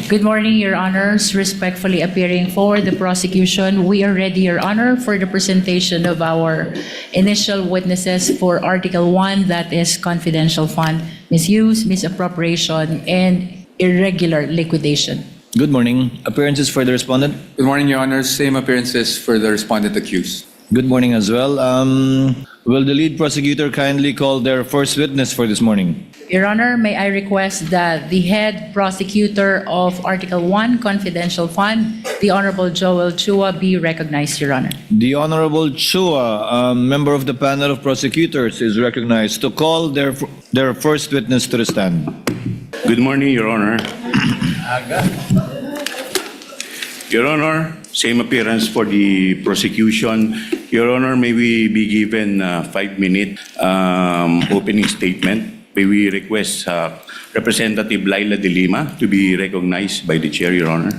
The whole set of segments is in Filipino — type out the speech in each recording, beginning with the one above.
Good morning, Your Honors. Respectfully appearing for the prosecution, we are ready, Your Honor, for the presentation of our initial witnesses for Article 1, that is confidential fund, misuse, misappropriation, and irregular liquidation. Good morning. Appearances for the respondent? Good morning, Your Honors. Same appearances for the respondent accused. Good morning as well. Will the lead prosecutor kindly call their first witness for this morning? Your Honor, may I request that the head prosecutor of Article 1, confidential fund, the Honorable Joel Chua, be recognized, Your Honor. The Honorable Chua, member of the panel of prosecutors, is recognized to call their first witness to the stand. Good morning, Your Honor. Your Honor, same appearance for the prosecution. Your Honor, may we be given a 5-minute opening statement? May we request Representative Laila De Lima to be recognized by the chair, Your Honor?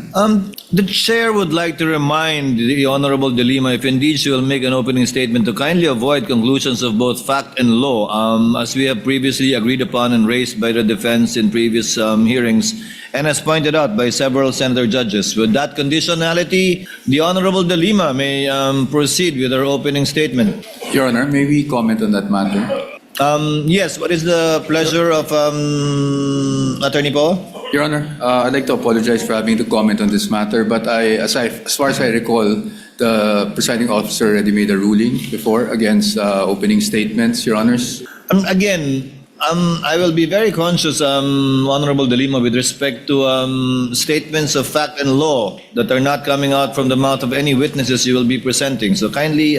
The chair would like to remind the Honorable De Lima, if indeed she will make an opening statement, to kindly avoid conclusions of both fact and law, as we have previously agreed upon and raised by the defense in previous hearings, and as pointed out by several senator judges. With that conditionality, the Honorable De Lima may proceed with her opening statement. Your Honor, may we comment on that matter? Yes, what is the pleasure of Attorney Poe? Your Honor, I'd like to apologize for having to comment on this matter, but as far as I recall, the presiding officer already made a ruling before against opening statements, Your Honors. Again, I will be very conscious, Honorable De Lima, with respect to statements of fact and law that are not coming out from the mouth of any witnesses you will be presenting. So kindly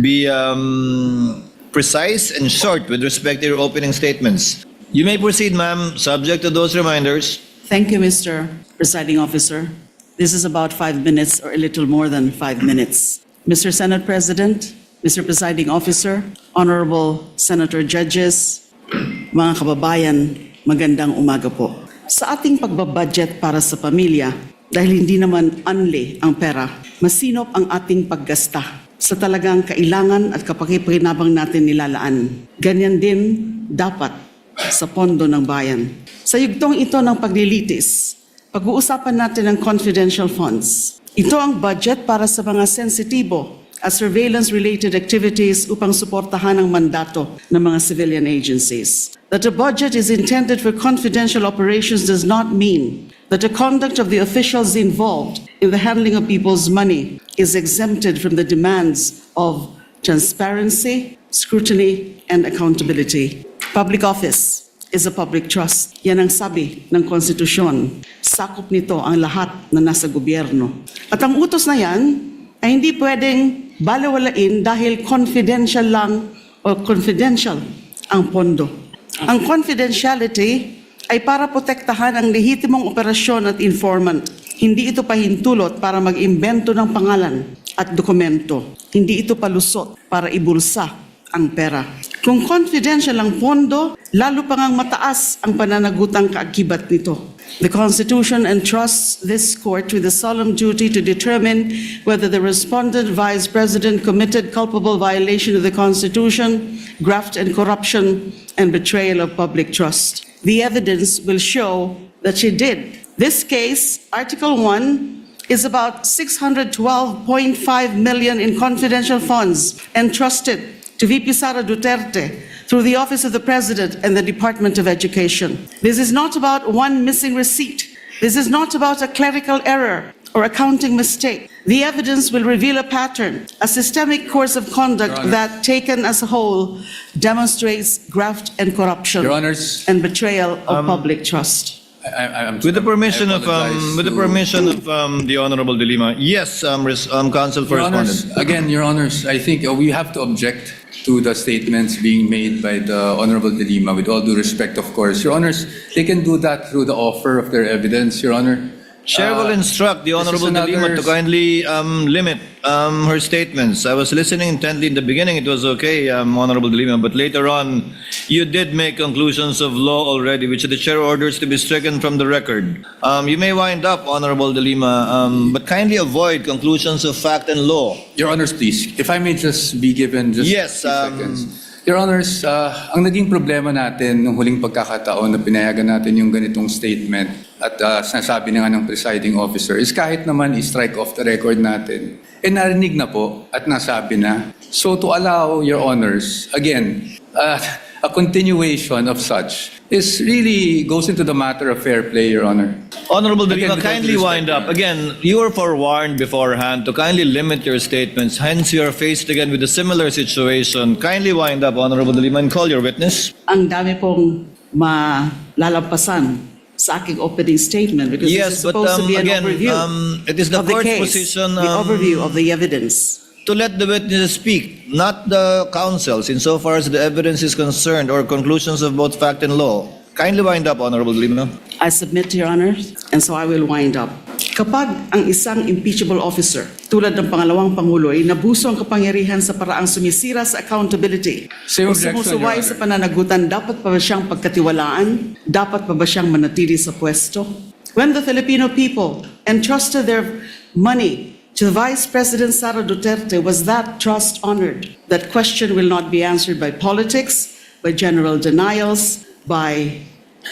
be precise and short with respect to your opening statements. You may proceed, ma'am, subject to those reminders. Thank you, Mr. Presiding Officer. This is about 5 minutes or a little more than 5 minutes. Mr. Senate President, Mr. Presiding Officer, Honorable Senator Judges, mga kababayan, magandang umaga po. Sa ating pagbabudget para sa pamilya, dahil hindi naman unli ang pera, masinop ang ating paggasta sa talagang kailangan at kapakipakinabang natin nilalaan. Ganyan din dapat sa pondo ng bayan. Sa yugtong ito ng paglilitis, pag-uusapan natin ang confidential funds. Ito ang budget para sa mga sensitibo at surveillance-related activities upang suportahan ang mandato ng mga civilian agencies. That a budget is intended for confidential operations does not mean that the conduct of the officials involved in the handling of people's money is exempted from the demands of transparency, scrutiny, and accountability. Public office is a public trust. Yan ang sabi ng konstitusyon. Sakop nito ang lahat na nasa gobyerno. At ang utos na yan ay hindi pwedeng balewalain dahil confidential lang o confidential ang pondo. Ang confidentiality ay para protektahan ang lehitimong operasyon at informant. Hindi ito pahintulot para mag-imbento ng pangalan at dokumento. Hindi ito palusot para ibulsa ang pera. Kung confidential ang pondo, lalo pa ngang mataas ang pananagutang kaakibat nito. The Constitution entrusts this court with the solemn duty to determine whether the respondent Vice President committed culpable violation of the Constitution, graft and corruption, and betrayal of public trust. The evidence will show that she did. This case, Article 1, is about 612.5 million in confidential funds entrusted to VP Sara Duterte through the Office of the President and the Department of Education. This is not about one missing receipt. This is not about a clerical error or accounting mistake. The evidence will reveal a pattern, a systemic course of conduct that, taken as a whole, demonstrates graft and corruption Your Honors, and betrayal of public trust. With the permission of the Honorable De Lima, yes, Counsel for Your Respondent. Honors, again, Your Honors, I think we have to object to the statements being made by the Honorable De Lima, with all due respect, of course. Your Honors, they can do that through the offer of their evidence, Your Honor. Chair will instruct the Honorable De Lima to kindly limit her statements. I was listening intently in the beginning. It was okay, Honorable De Lima, but later on, you did make conclusions of law already, which the chair orders to be stricken from the record. You may wind up, Honorable De Lima, but kindly avoid conclusions of fact and law. Your Honors, please, if I may just be given just Yes, 60 seconds. Your Honors, ang naging problema natin nung huling pagkakataon na pinayagan natin yung ganitong statement at sinasabi na nga ng presiding officer is kahit naman i-strike off the record natin, narinig na po at nasabi na. So to allow, Your Honors, again, a continuation of such is really goes into the matter of fair play, Your Honor. Honorable De Again, Lima, with all kindly due wind respect, up. Your Honor. Again, you were forewarned beforehand to kindly limit your statements. Hence, you are faced again with a similar situation. Kindly wind up, Honorable De Lima, and call your witness. Ang dami pong malalampasan sa aking opening statement because Yes, this is but, supposed to be an again, overview it is the of the court's case, position, the overview of the evidence. To let the witnesses speak, not the counsels, insofar as the evidence is concerned or conclusions of both fact and law. Kindly wind up, Honorable De Lima. I submit to Your Honor, and so I will wind up. Kapag ang isang impeachable officer, tulad ng pangalawang Pangulo, ay nabuso ang kapangyarihan sa paraang sumisira sa accountability Same o objection, sumusuway Your sa Honor. pananagutan, dapat pa ba siyang pagkatiwalaan? Dapat pa ba siyang manatili sa pwesto? When the Filipino people entrusted their money to Vice President Sara Duterte, was that trust honored? That question will not be answered by politics, by general denials, by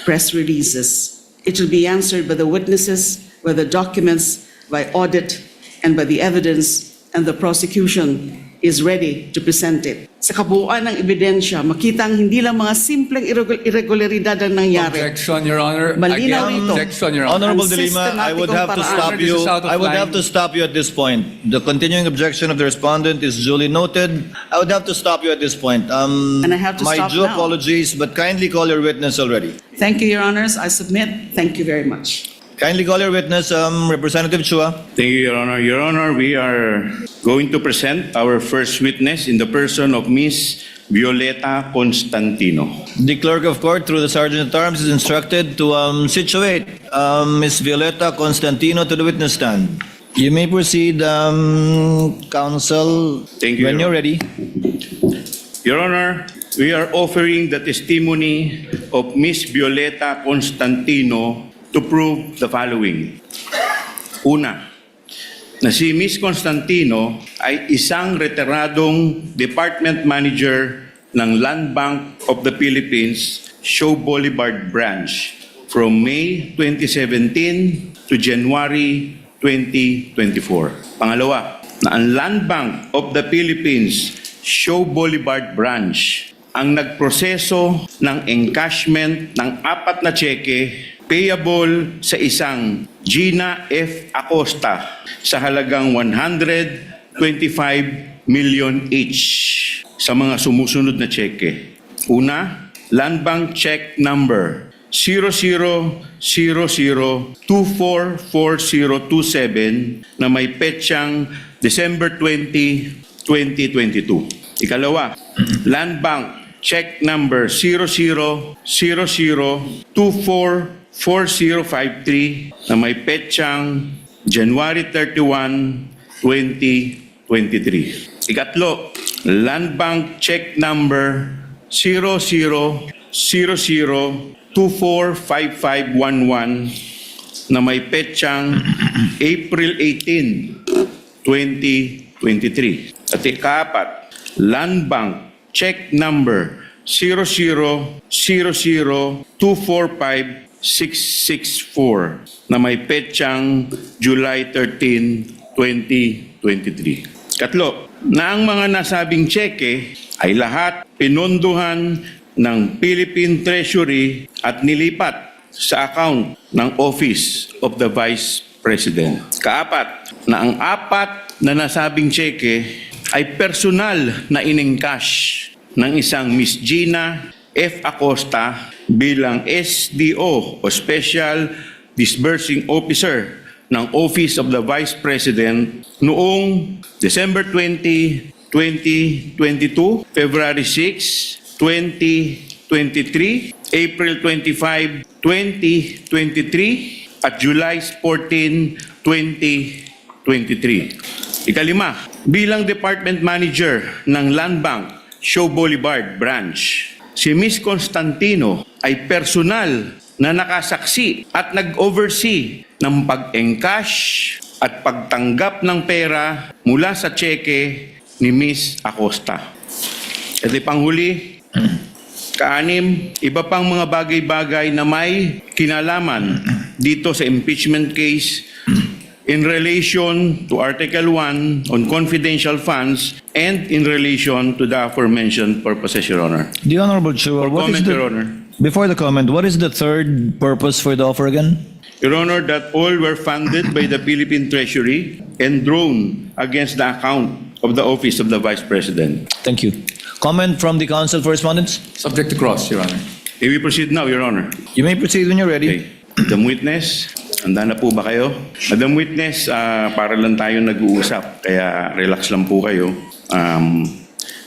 press releases. It will be answered by the witnesses, by the documents, by audit, and by the evidence, and the prosecution is ready to present it. Sa kabuuan ng ebidensya, makitang hindi lang mga simpleng irregularidad ang nangyari. Objection, Your Honor. Malinaw Again, ito. objection, Your Honor. Honorable Ang De Lima, I would have to systematikong stop paraan. you. This is out of I would line. have to stop you at this point. The continuing objection of the respondent is duly noted. I would have to stop you at this point. And I have to My stop due now. apologies, but kindly call your witness already. Thank you, Your Honors. I submit. Thank you very much. Kindly call your witness, Representative Chua. Thank you, Your Honor. Your Honor, we are going to present our first witness in the person of Miss Violeta Constantino. The clerk of court, through the sergeant at arms, is instructed to situate Miss Violeta Constantino to the witness stand. You may proceed, counsel, Thank you, when you're Your ready. Your Honor, we are offering the testimony of Miss Violeta Constantino to prove the following. Una, na si Miss Constantino ay isang retiradong department manager ng Land Bank of the Philippines, Show Boulevard Branch from May 2017 to January 2024. Pangalawa, na ang Land Bank of the Philippines, Show Boulevard Branch ang nagproseso ng encashment ng 4 na tseke payable sa isang Gina F. Acosta sa halagang 125 million each sa mga sumusunod na tseke. Una, Land Bank Check Number 0000244027 na may petsang December 20, 2022. Ikalawa, Land Bank Check Number 0000244053 na may petsang January 31, 2023. Ikatlo, Land Bank Check Number 0000245511 na may petsang April 18, 2023. At ikaapat, Land Bank Check Number 0000245664 na may petsang July 13, 2023. Katlo, na ang mga nasabing tseke ay lahat pinondohan ng Philippine Treasury at nilipat sa account ng Office of the Vice President. Kaapat, na ang 4 na nasabing tseke ay personal na inengcash ng isang Miss Gina F. Acosta bilang SDO o Special Disbursing Officer ng Office of the Vice President noong December 20, 2022, February 6, 2023, April 25, 2023, at July 14, 2023. Ikalima, bilang Department Manager ng Land Bank, Show Boulevard Branch, si Miss Constantino ay personal na nakasaksi at nag-oversee ng pag-encash at pagtanggap ng pera mula sa tseke ni Miss Acosta. At panghuli, kaanim, iba pang mga bagay-bagay na may kinalaman dito sa impeachment case in relation to Article 1 on confidential funds and in relation to the aforementioned purposes, Your Honor. The Honorable Chua, For comment, Your Honor. Before the comment, what is the third purpose for the offer again? Your Honor, that all were funded by the Philippine Treasury and drawn against the account of the Office of the Vice President. Thank you. Comment from the Council for Respondents? Subject to cross, Your Honor. May we proceed now, Your Honor? You may proceed when you're ready. Okay. Madam Witness, handa na po ba kayo? Madam Witness, para lang tayo nag-uusap, kaya relax lang po kayo.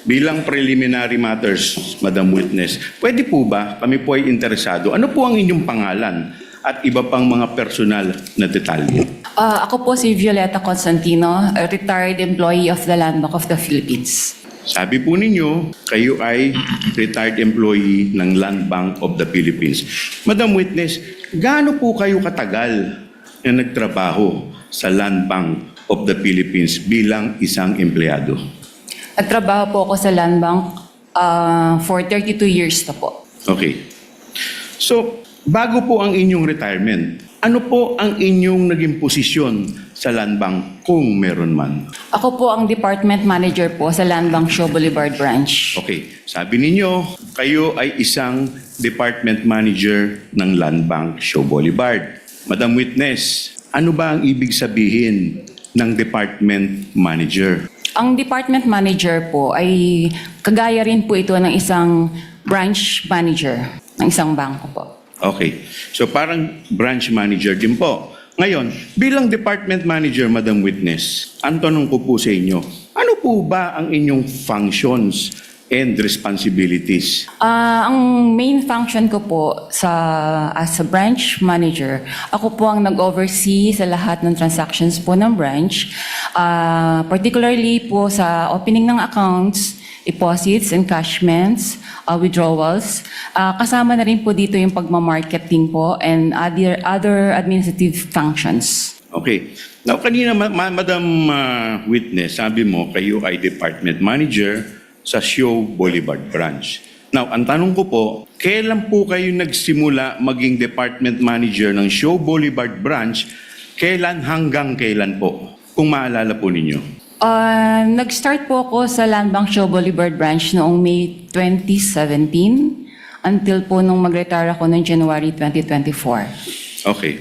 Bilang preliminary matters, Madam Witness, pwede po ba kami po ay interesado? Ano po ang inyong pangalan at iba pang mga personal na detalye? Ako po si Violeta Constantino, a retired employee of the Land Bank of the Philippines. Sabi po ninyo, kayo ay retired employee ng Land Bank of the Philippines. Madam Witness, gaano po kayo katagal na nagtrabaho sa Land Bank of the Philippines bilang isang empleyado? Nagtrabaho po ako sa Land Bank for 32 years na po. Okay. So, bago po ang inyong retirement, ano po ang inyong naging posisyon sa Land Bank kung meron man? Ako po ang department manager po sa Land Bank Show Boulevard Branch. Okay, sabi ninyo, kayo ay isang department manager ng Land Bank Show Boulevard. Madam Witness, ano ba ang ibig sabihin ng department manager? Ang department manager po ay kagaya rin po ito ng isang branch manager ng isang bangko po. Okay, so parang branch manager din po. Ngayon, bilang department manager, Madam Witness, ang tanong ko po sa inyo, ano po ba ang inyong functions and responsibilities? Ang main function ko po as a branch manager, ako po ang nag-oversee sa lahat ng transactions po ng branch, particularly po sa opening ng accounts, deposits, encashments, withdrawals. Kasama na rin po dito yung pagmamarketing po and other administrative functions. Okay. Now, kanina, Madam Witness, sabi mo, kayo ay department manager sa Show Boulevard Branch. Now, ang tanong ko po, kailan po kayo nagsimula maging department manager ng Show Boulevard Branch? Kailan hanggang kailan po? Kung maalala po ninyo. Nag-start po ako sa Land Bank Show Boulevard Branch noong May 2017 until po nung mag-retire ako noong January 2024. Okay.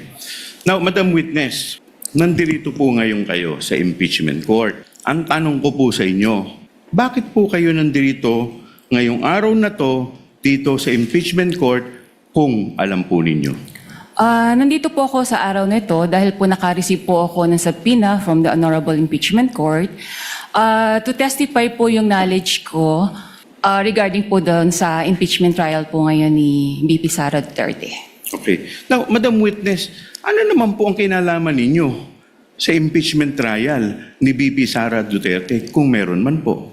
Now, Madam Witness, nandirito po ngayon kayo sa impeachment court. Ang tanong ko po sa inyo, bakit po kayo nandirito ngayong araw na to dito sa impeachment court kung alam po ninyo? Nandito po ako sa araw na ito dahil po naka-receive po ako ng subpoena from the Honorable Impeachment Court to testify po yung knowledge ko regarding po doon sa impeachment trial po ngayon ni BP Sara Duterte. Okay. Now, Madam Witness, ano naman po ang kinalaman ninyo sa impeachment trial ni BP Sara Duterte kung meron man po?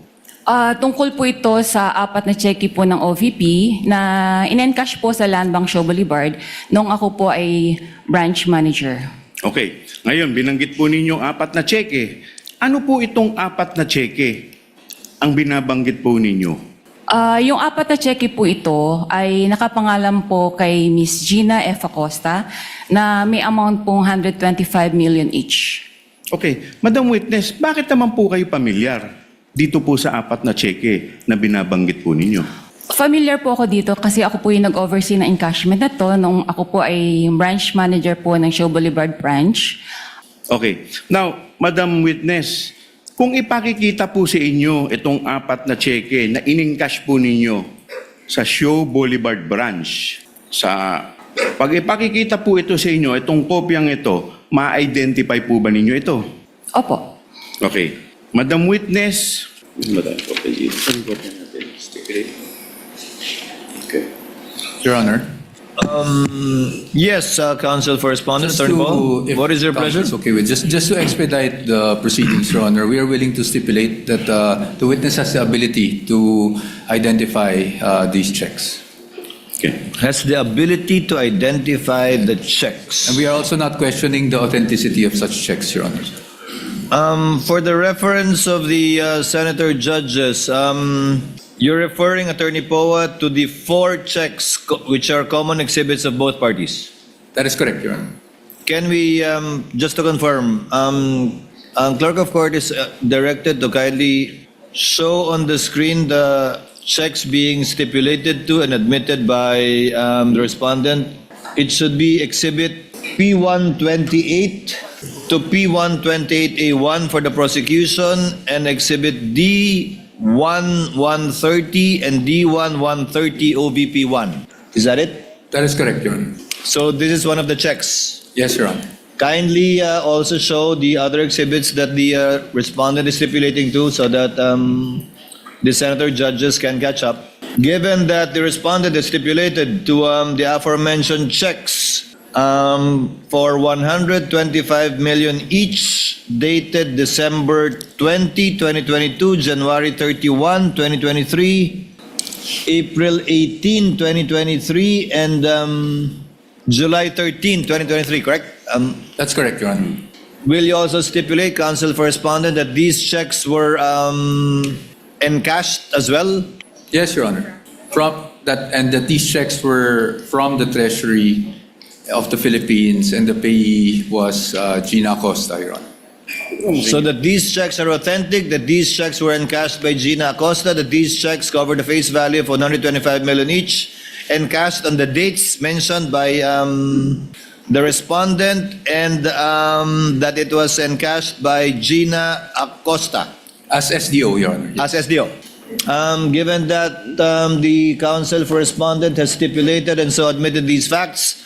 Tungkol po ito sa 4 na cheque po ng OVP na in-encash po sa Land Bank Show Boulevard nung ako po ay branch manager. Okay. Ngayon, binanggit po ninyo 4 na cheque. Ano po itong 4 na cheque ang binabanggit po ninyo? Yung 4 na cheque po ito ay nakapangalan po kay Miss Gina F. Acosta na may amount pong 125 million each. Okay. Madam Witness, bakit naman po kayo pamilyar dito po sa 4 na cheque na binabanggit po ninyo? Familiar po ako dito kasi ako po yung nag-oversee ng encashment na to nung ako po ay branch manager po ng Show Boulevard Branch. Okay. Now, Madam Witness, kung ipakikita po sa inyo itong 4 na cheque na in-encash po ninyo sa Show Boulevard Branch, pag ipakikita po ito sa inyo, itong kopyang ito, ma-identify po ba ninyo ito? Opo. Okay. Madam Witness, okay. Your Honor. Yes, Council for Respondents. Just Attorney Paul, if what is your pleasure? Council is okay with just to expedite the proceedings, Your Honor, we are willing to stipulate that the witness has the ability to identify these checks. Okay. Has the ability to identify the checks. And we are also not questioning the authenticity of such checks, Your Honor. For the reference of the senator judges, You're referring, Attorney Poa, to the 4 checks which are common exhibits of both parties. That is correct, Your Honor. Can we, just to confirm, Clerk of Court is directed to kindly show on the screen the checks being stipulated to and admitted by the respondent. It should be Exhibit P128 to P128A1 for the prosecution and Exhibit D1130 and D1130 OVP1. Is that it? That is correct, Your Honor. So this is one of the checks. Yes, Your Honor. Kindly also show the other exhibits that the respondent is stipulating to so that the senator judges can catch up. Given that the respondent is stipulated to the aforementioned checks for 125 million each, dated December 20, 2022, January 31, 2023, April 18, 2023, and July 13, 2023, correct? That's correct, Your Honor. Will you also stipulate, Counsel for Respondent, that these checks were encashed as well? Yes, Your Honor. And that these checks were from the Treasury of the Philippines, and the payee was Gina Acosta, Your Honor. So that these checks are authentic, that these checks were encashed by Gina Acosta, that these checks cover the face value of 125 million each, encashed on the dates mentioned by the respondent, and that it was encashed by Gina Acosta As SDO, Your Honor. as SDO. Given that the counsel for respondent has stipulated and so admitted these facts,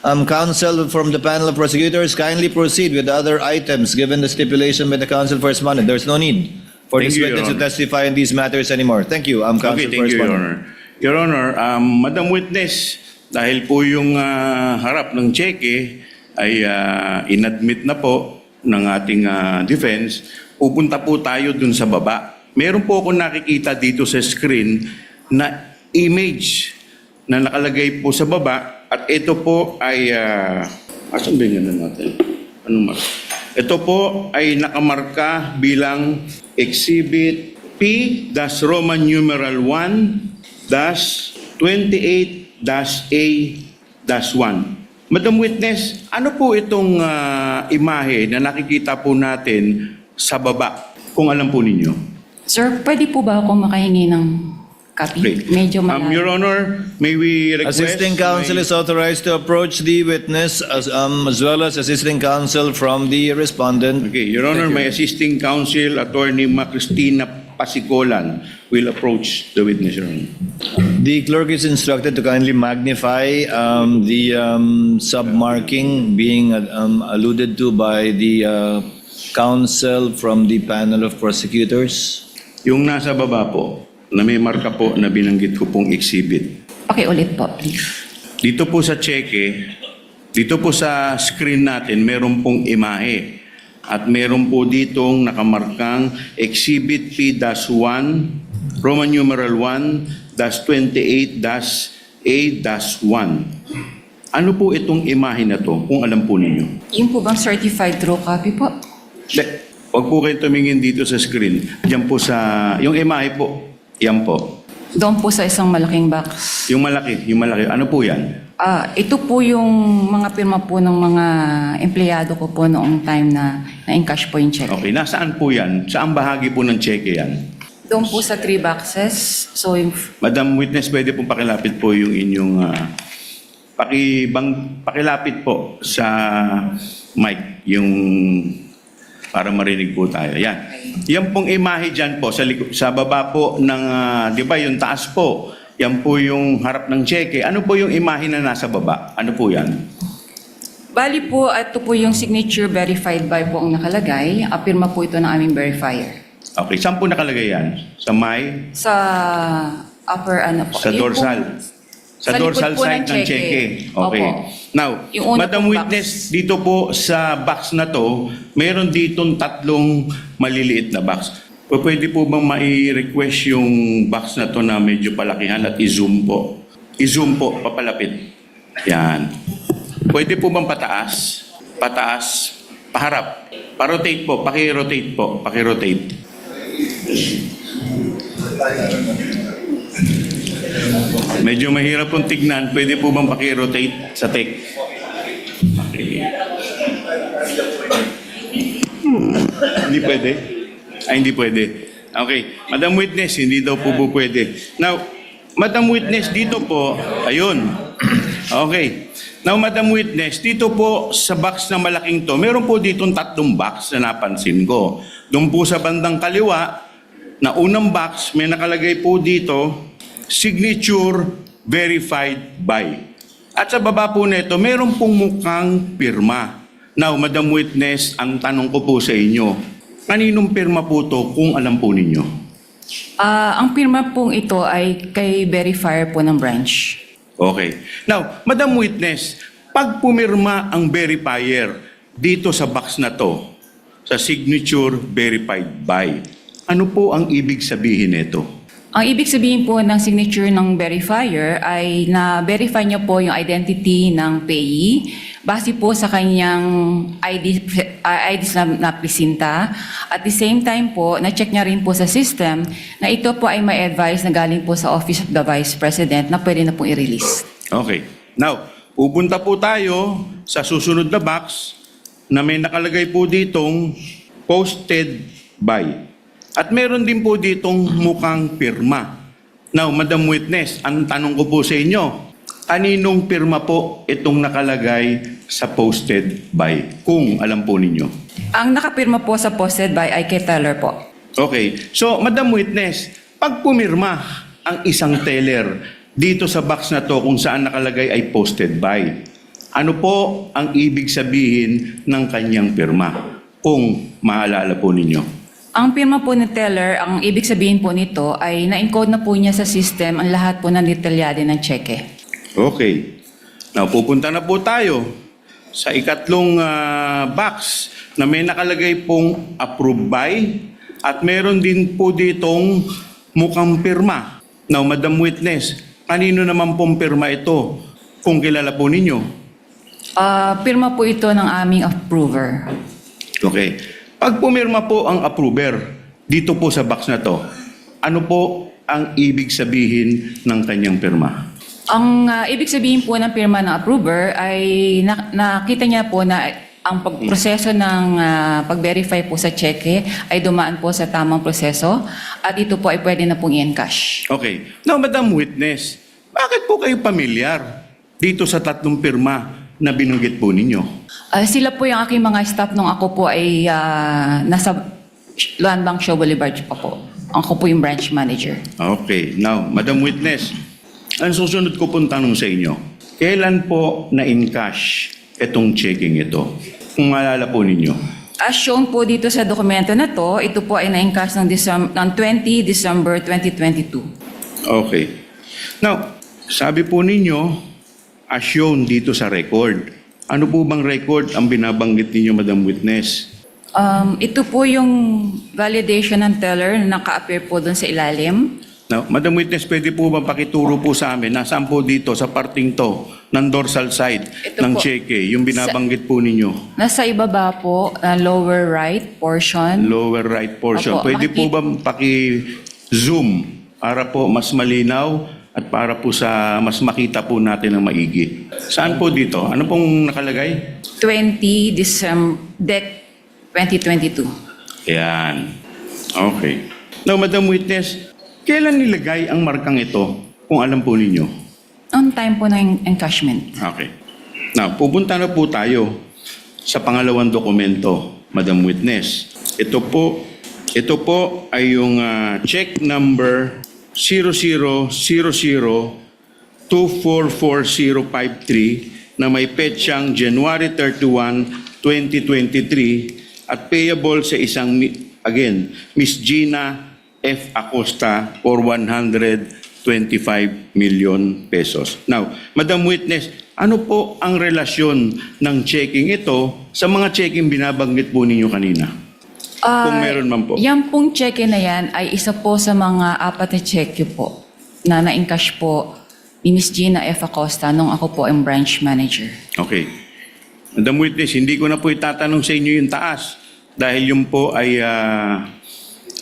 counsel from the panel of prosecutors, kindly proceed with the other items given the stipulation by the counsel for respondent. There's no need for Thank this you, Your witness to Honor. testify in these matters anymore. Thank you, counsel Okay, for thank you, Your respondent. Honor. Your Honor, Madam Witness, dahil po yung harap ng cheque ay inadmit na po ng ating defense, pupunta po tayo dun sa baba. Meron po ako nakikita dito sa screen na image na nakalagay po sa baba at ito po ay... asan ba yung ano natin? Ano ito po ay nakamarka bilang Exhibit P-Roman numeral 1-28-A-1. Madam Witness, ano po itong imahe na nakikita po natin sa baba, kung alam po ninyo? Sir, pwede po ba akong makahingi ng copy? Great. Medyo Your malayo. Honor, may we request... Assisting counsel is authorized to approach the witness as well as assisting counsel from the respondent. Okay, Your Honor, my assisting counsel, Attorney Cristina Pasicolan, will approach the witness, Your Honor. The clerk is instructed to kindly magnify the submarking being alluded to by the counsel from the panel of prosecutors. Yung nasa baba po, na may marka po na binanggit ko pong exhibit. Pakiulit po, please. Dito po sa cheque, dito po sa screen natin, meron pong imahe. At meron po ditong nakamarkang Exhibit P-1, Roman numeral 1-28-A-1. Ano po itong imahe na to, kung alam po ninyo? Yung po bang certified true copy po? Huwag po kayong tumingin dito sa screen. Diyan po sa, yung imahe po, yan po. Doon po sa isang malaking box. Yung malaki, ano po yan? Ito po yung mga pirma po ng mga empleyado ko po noong time na na-encash po yung check. Okay, nasaan po yan? Saan bahagi po ng cheque yan? Doon po sa 3 boxes. So, yung Madam Witness, pwede pong pakilapit po yung inyong... pakilapit po sa mic, yung para marinig po tayo. Yan. Yan pong imahe dyan po, sa baba po ng, di ba, yung taas po. Yan po yung harap ng cheque. Ano po yung imahe na nasa baba? Ano po yan? bali po, ito po yung signature verified by po ang nakalagay. Apirma po ito ng aming verifier. Okay, saan po nakalagay yan? Sa may? Sa upper ano po. Sa Yun dorsal? po, Sa sa likod dorsal po side ng ng cheque. cheque. Okay. Opo. Now, Yung una Madam pong Witness, dito po sa box na to, meron ditong 3 maliliit na box. Pwede po bang mai-request yung box na to na medyo palakihan at i-zoom po? I-zoom po, papalapit. Yan. Pwede po bang pataas? Pataas, paharap. Pa-rotate po, paki-rotate po, paki-rotate. Medyo mahirap pong tignan. Pwede po bang paki-rotate sa tech? Okay. Hindi pwede? Ay, hindi pwede. Okay. Madam Witness, hindi daw po pwede. Now, Madam Witness, dito po, ayun. Okay. Now, Madam Witness, dito po sa box na malaking to, meron po ditong 3 box na napansin ko. Doon po sa bandang kaliwa, na unang box, may nakalagay po dito, signature verified by. At sa baba po nito, meron pong mukhang pirma. Now, Madam Witness, ang tanong ko po sa inyo, kaninong pirma po to kung alam po ninyo? Ang pirma pong ito ay kay verifier po ng branch. Okay. Now, Madam Witness, pag pumirma ang verifier dito sa box na to, sa signature verified by, ano po ang ibig sabihin nito? Ang ibig sabihin po ng signature ng verifier ay na-verify niya po yung identity ng payee base po sa kanyang IDs na presinta. At the same time po, na-check niya rin po sa system na ito po ay may advice na galing po sa Office of the Vice President na pwede na pong i-release. Okay. Now, pupunta po tayo sa susunod na box na may nakalagay po ditong posted by. At meron din po ditong mukhang pirma. Now, Madam Witness, ang tanong ko po sa inyo, kaninong pirma po itong nakalagay sa posted by? Kung alam po ninyo. Ang nakapirma po sa posted by ay kay teller po. Okay. So, Madam Witness, pag pumirma ang isang teller dito sa box na to kung saan nakalagay ay posted by, ano po ang ibig sabihin ng kanyang pirma? Kung maalala po ninyo. Ang pirma po ni teller, ang ibig sabihin po nito ay na-encode na po niya sa system ang lahat po ng detalyado ng cheque. Okay. Now, pupunta na po tayo sa ikatlong box na may nakalagay pong approve by at meron din po ditong mukhang pirma. Now, Madam Witness, kanino naman pong pirma ito kung kilala po ninyo? Pirma po ito ng aming approver. Okay. Pag pumirma po ang approver dito po sa box na to, ano po ang ibig sabihin ng kanyang pirma? Ang ibig sabihin po ng pirma ng approver ay nakita niya po na ang pagproseso ng pag-verify po sa cheque ay dumaan po sa tamang proseso at ito po ay pwede na pong i-encash. Okay. Now, Madam Witness, bakit po kayo pamilyar dito sa 3 pirma na binanggit po ninyo? Sila po yung aking mga staff nung ako po ay nasa Luan Bank Show Boulevard pa po. Ako po yung branch manager. Okay. Now, Madam Witness, ang susunod ko pong tanong sa inyo, kailan po na-encash itong checking ito? Kung maalala po ninyo. As shown po dito sa dokumento na to, ito po ay na-encash ng 20 December 2022. Okay. Now, sabi po ninyo, as shown dito sa record. Ano po bang record ang binabanggit ninyo, Madam Witness? Ito po yung validation ng teller na naka-appear po doon sa ilalim. Now, Madam Witness, pwede po bang pakituro po sa amin, nasaan po dito sa parting to, ng dorsal side Ito ng po. cheque, yung binabanggit po ninyo? Nasa ibaba po, lower right portion. Lower right portion. Opo, Pwede po bang paki-zoom para po mas malinaw at para po sa mas makita po natin ng maigi? Saan po dito? Ano pong nakalagay? 20 December 2022. Yan. Okay. Now, Madam Witness, kailan nilagay ang markang ito kung alam po ninyo? On time po ng encashment. Okay. Now, pupunta na po tayo sa pangalawang dokumento, Madam Witness. Ito po ay yung check number 0000244053 na may petsang January 31, 2023 at payable sa isang, again, Miss Gina F. Acosta for 125 million pesos. Now, Madam Witness, ano po ang relasyon ng checking ito sa mga checking binabanggit po ninyo kanina? Kung meron man po. Yan pong cheque na yan ay isa po sa mga 4 na cheque po na na-encash po ni Miss Gina F. Acosta nung ako po ang branch manager. Okay. Madam Witness, hindi ko na po itatanong sa inyo yung taas dahil yun po ay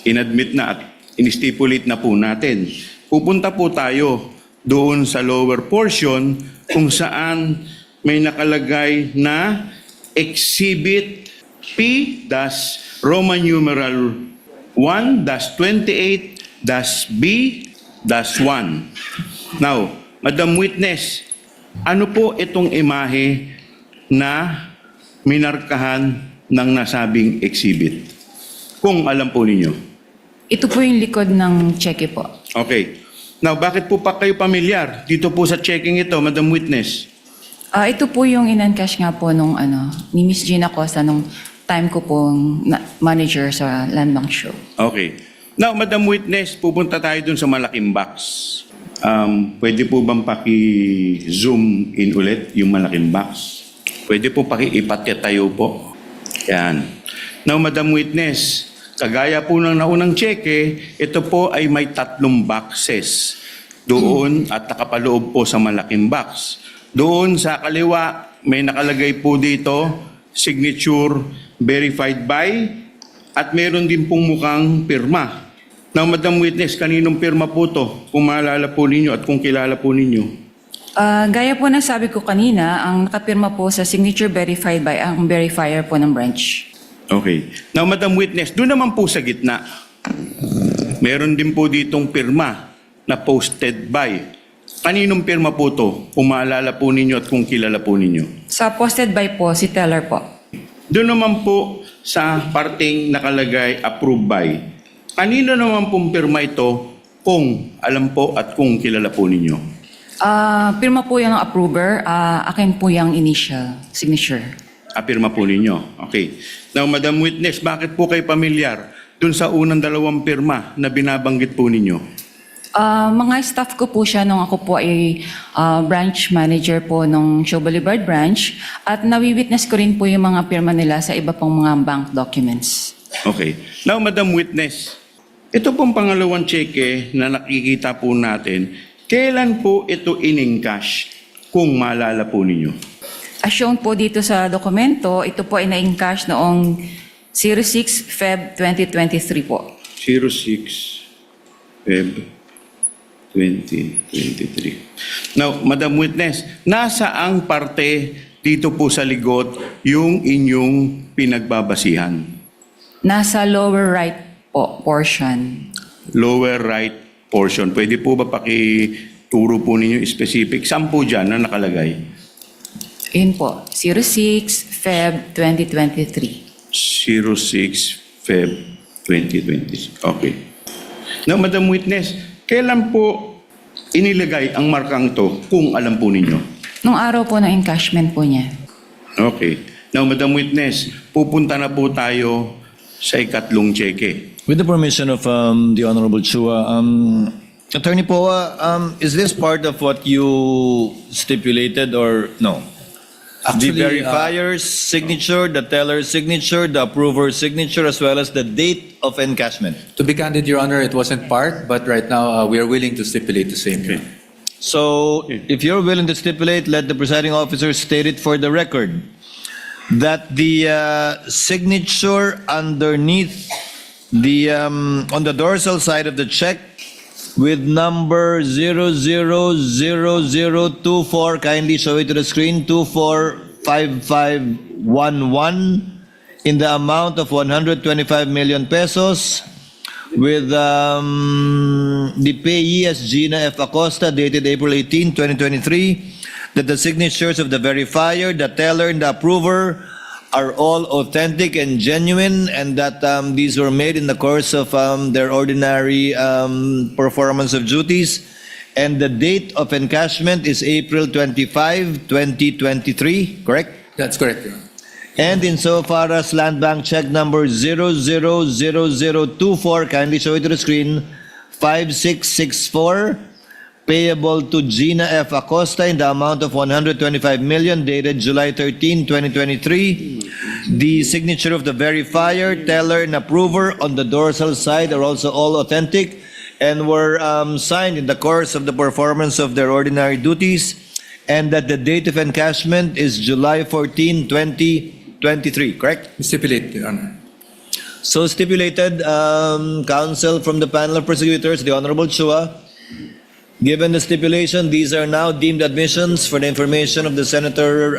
inadmit na at in-stipulate na po natin. Pupunta po tayo doon sa lower portion kung saan may nakalagay na Exhibit P-Roman numeral 1-28-B-1. Now, Madam Witness, ano po itong imahe na minarkahan ng nasabing exhibit? Kung alam po ninyo. Ito po yung likod ng cheque po. Okay. Now, bakit po pa kayo pamilyar dito po sa checking ito, Madam Witness? Ito po yung in-encash nga po nung ni Miss Gina Costa nung time ko pong manager sa Land Bank Show. Okay. Now, Madam Witness, pupunta tayo dun sa malaking box. Pwede po bang paki-zoom in ulit yung malaking box? Pwede po paki-ipatitayo po. Yan. Now, Madam Witness, kagaya po ng naunang cheque, ito po ay may 3 boxes doon at nakapaloob po sa malaking box. Doon sa kaliwa, may nakalagay po dito, signature verified by, at meron din pong mukhang pirma. Now, Madam Witness, kaninong pirma po to? Kung maalala po ninyo at kung kilala po ninyo. Gaya po ng sabi ko kanina, ang nakapirma po sa signature verified by ang verifier po ng branch. Okay. Now, Madam Witness, doon naman po sa gitna, meron din po ditong pirma na posted by. Kaninong pirma po to? Kung maalala po ninyo at kung kilala po ninyo. Sa posted by po, si teller po. Doon naman po sa parting nakalagay approved by. Kanino naman pong pirma ito kung alam po at kung kilala po ninyo? Pirma po yung approver, akin po yung initial signature. Pirma po ninyo. Okay. Now, Madam Witness, bakit po kayo pamilyar dun sa unang 2 pirma na binabanggit po ninyo? Mga staff ko po siya nung ako po ay branch manager po nung Show Boulevard branch at nawi-witness ko rin po yung mga pirma nila sa iba pang mga bank documents. Okay. Now, Madam Witness, ito pong pangalawang cheque na nakikita po natin, kailan po ito in-encash kung maalala po ninyo? As shown po dito sa dokumento, ito po ay na-encash noong 06 Feb 2023 po. 06 Feb 2023. Now, Madam Witness, nasaang parte dito po sa ligot yung inyong pinagbabasihan? Nasa lower right po portion. Lower right portion. Pwede po ba pakituro po ninyo specific? Saan po dyan na nakalagay? Yun po, 06 Feb 2023. 06 Feb 2020. Okay. Now, Madam Witness, kailan po inilagay ang markang to kung alam po ninyo? Nung araw po ng encashment po niya. Okay. Now, Madam Witness, pupunta na po tayo sa ikatlong cheque. With the permission of the Honorable Chua, Attorney Poa, is this part of what you stipulated or no? Actually, The verifier's signature, the teller's signature, the approver's signature, as well as the date of encashment. To be candid, Your Honor, it wasn't part, but right now we are willing to stipulate the same. Okay. So, if you're willing to stipulate, let the presiding officer state it for the record that the signature underneath the on the dorsal side of the check with number 000024, kindly show it to the screen, 245511 in the amount of 125 million pesos with the payee as Gina F. Acosta, dated April 18, 2023, that the signatures of the verifier, the teller, and the approver are all authentic and genuine, and that these were made in the course of their ordinary performance of duties. And the date of encashment is April 25, 2023, correct? That's correct, Your Honor. And insofar as Land Bank check number 000024, kindly show it to the screen, 5664, payable to Gina F. Acosta in the amount of 125 million, dated July 13, 2023. The signature of the verifier, teller, and approver on the dorsal side are also all authentic and were signed in the course of the performance of their ordinary duties, and that the date of encashment is July 14, 2023, correct? Stipulate, Your Honor. So stipulated, counsel from the panel of prosecutors, the Honorable Chua, Given the stipulation, these are now deemed admissions for the information of the senator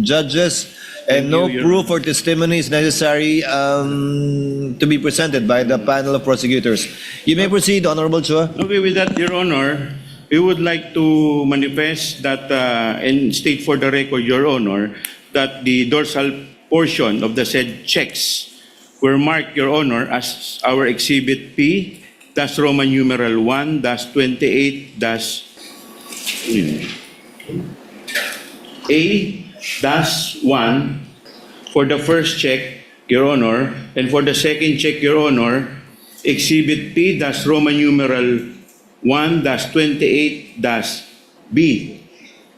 judges, and no Thank you, Your proof or testimony is necessary to be presented by the panel of prosecutors. You may proceed, Honorable Chua. Okay, with that, Your Honor, we would like to manifest that and state for the record, Your Honor, that the dorsal portion of the said checks were marked, Your Honor, as our Exhibit P, that's Roman numeral 1, that's 28, that's A, that's 1 for the first check, Your Honor, and for the second check, Your Honor, Exhibit P, that's Roman numeral 1, that's 28, that's B,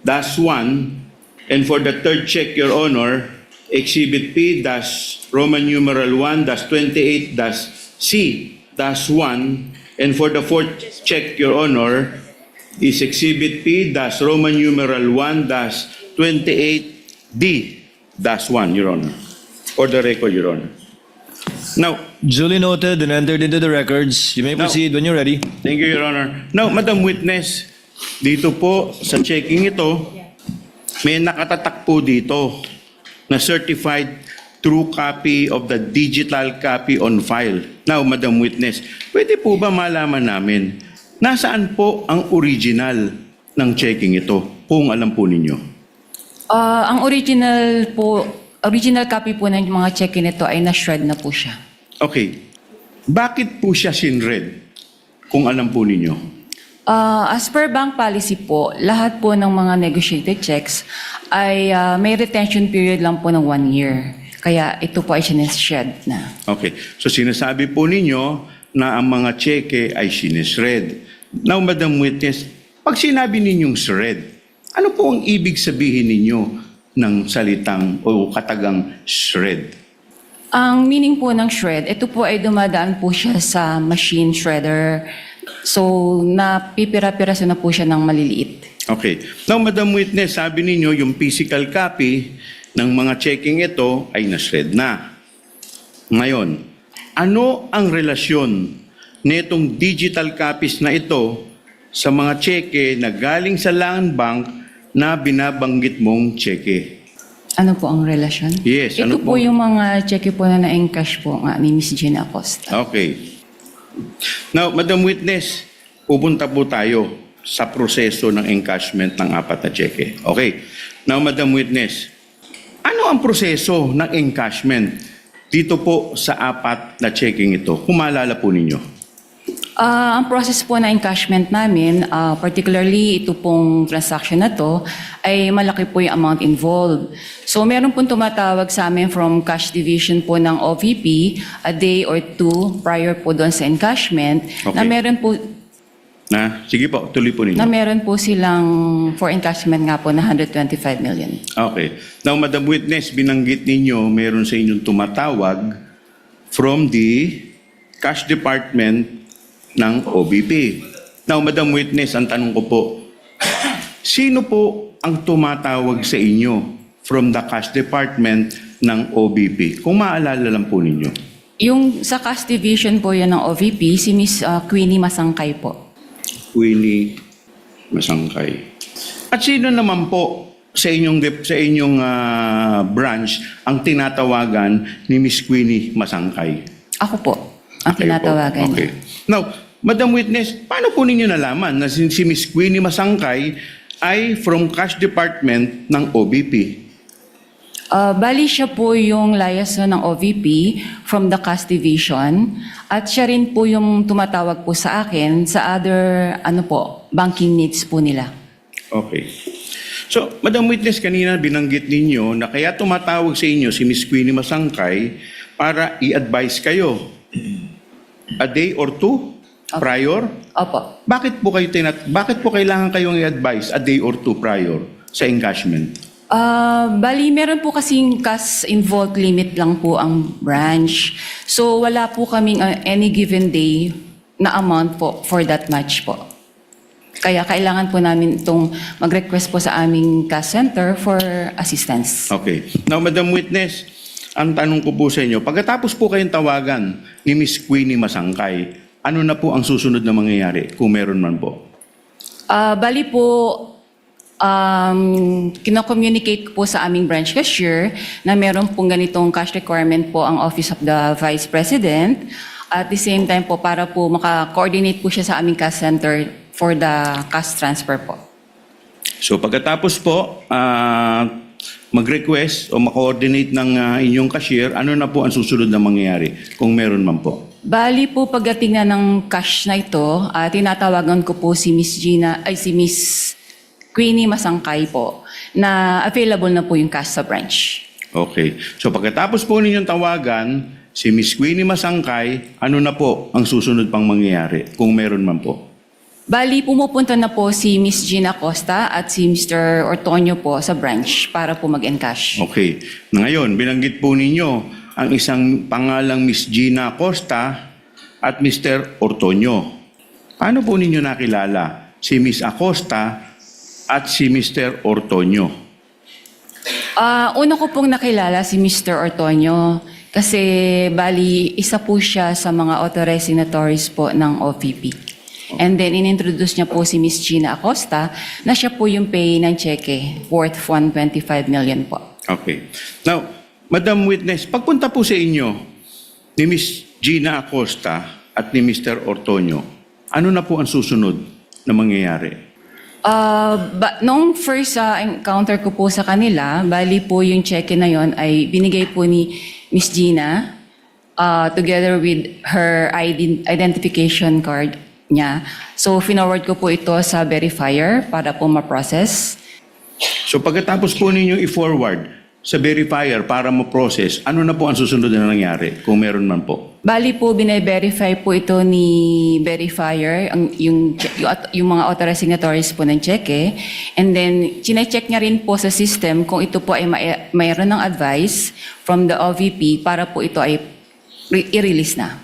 that's 1, and for the third check, Your Honor, Exhibit P, that's Roman numeral 1, that's 28, that's C, that's 1, and for the fourth check, Your Honor, is Exhibit P, that's Roman numeral 1, that's 28D, that's 1, Your Honor. For the record, Your Honor. Now, Duly noted and entered into the records. You may No. proceed when you're ready. thank you, Your Honor. Now, Madam Witness, dito po sa checking ito, may nakatatak po dito na certified true copy of the digital copy on file. Now, Madam Witness, pwede po ba malaman namin nasaan po ang original ng checking ito kung alam po ninyo? Ang original copy po ng mga check-in nito ay na-shred na po siya. Okay. Bakit po siya sinread kung alam po ninyo? As per bank policy po, lahat po ng mga negotiated checks ay may retention period lang po ng 1 year. Kaya ito po ay sinishred na. Okay. So sinasabi po ninyo na ang mga cheque ay sinisred. Now, Madam Witness, pag sinabi ninyong shred, ano po ang ibig sabihin ninyo ng salitang o katagang shred? Ang meaning po ng shred, ito po ay dumadaan po siya sa machine shredder. So, napipira-piraso na po siya ng maliliit. Okay. Now, Madam Witness, sabi ninyo yung physical copy ng mga checking ito ay na-shred na. Ngayon, ano ang relasyon nitong digital copies na ito sa mga cheque na galing sa Land Bank na binabanggit mong cheque? Ano po ang relasyon? Yes, Ito ano po po? yung mga cheque po na na-encash po nga ni Miss Gina Acosta. Okay. Now, Madam Witness, pupunta po tayo sa proseso ng encashment ng 4 na cheque. Okay. Now, Madam Witness, ano ang proseso ng encashment dito po sa 4 na checking ito? Kung maalala po ninyo. Ang process po na encashment namin, particularly ito pong transaction na to, ay malaki po yung amount involved. So meron pong tumatawag sa amin from cash division po ng OVP a day or 2 prior po doon sa encashment na Okay. Sige po, tuloy po ninyo. meron po silang for encashment nga po na 125 million. Okay. Now, Madam Witness, binanggit ninyo, meron sa inyong tumatawag from the cash department ng OBP. Now, Madam Witness, ang tanong ko po, sino po ang tumatawag sa inyo from the cash department ng OBP? Kung maalala lang po ninyo. Yung sa cash division po yan ng OVP, si Miss Queenie Masangkay po. Winnie Masangkay. At sino naman po sa inyong branch ang tinatawagan ni Miss Queenie Masangkay? Ako po ang Kayo po. tinatawagan niya. Okay. Now, Madam Witness, paano po ninyo nalaman na si Miss Queenie Masangkay ay from cash department ng OBP? Bali siya po yung liaison ng OVP from the cash division at siya rin po yung tumatawag po sa akin sa other banking needs po nila. Okay. So, Madam Witness, kanina binanggit ninyo na kaya tumatawag sa inyo si Miss Queenie Masangkay para i-advise kayo a day or 2 prior? Opo. Bakit po kailangan kayong i-advise a day or 2 prior sa encashment? Bali, meron po kasing cash involved limit lang po ang branch. So, wala po kaming any given day na amount po for that match po. Kaya kailangan po namin itong mag-request po sa aming cash center for assistance. Okay. Now, Madam Witness, ang tanong ko po sa inyo, pagkatapos po kayong tawagan ni Miss Queenie Masangkay, ano na po ang susunod na mangyayari kung meron man po? Bali po, kino-communicate ko po sa aming branch cashier na meron pong ganitong cash requirement po ang Office of the Vice President. At the same time po, para po maka-coordinate po siya sa aming cash center for the cash transfer po. So pagkatapos po, mag-request o ma-coordinate ng inyong cashier, ano na po ang susunod na mangyayari kung meron man po? Bali po, pagdating na ng cash na ito, tinatawagan ko po si Miss Queenie Masangkay po, na available na po yung cash sa branch. Okay. So pagkatapos po ninyong tawagan, si Miss Queenie Masangkay, ano na po ang susunod pang mangyayari kung meron man po? Bali, pumupunta na po si Miss Gina Costa at si Mr. Ortonio po sa branch para po mag-encash. Okay. Ngayon, binanggit po ninyo ang isang pangalang Miss Gina Acosta at Mr. Ortonio. Paano po ninyo nakilala si Miss Acosta at si Mr. Ortonio? Una ko pong nakilala si Mr. Ortonio kasi bali isa po siya sa mga authorized signatories po ng OVP. And then inintroduce niya po si Miss Gina Acosta na siya po yung pay ng cheque worth 125 million po. Okay. Now, Madam Witness, pagpunta po sa inyo ni Miss Gina Acosta at ni Mr. Ortonio, ano na po ang susunod na mangyayari? Nung first encounter ko po sa kanila, bali po yung cheque na yon ay binigay po ni Miss Gina together with her identification card niya. So, finoward ko po ito sa verifier para po ma-process. So pagkatapos po ninyo i-forward sa verifier para ma-process, ano na po ang susunod na nangyari kung meron man po? Bali po, bine-verify po ito ni verifier, yung mga authorized signatories po ng cheque. And then, chinecheck niya rin po sa system kung ito po ay mayroon ng advice from the OVP para po ito ay i-release na.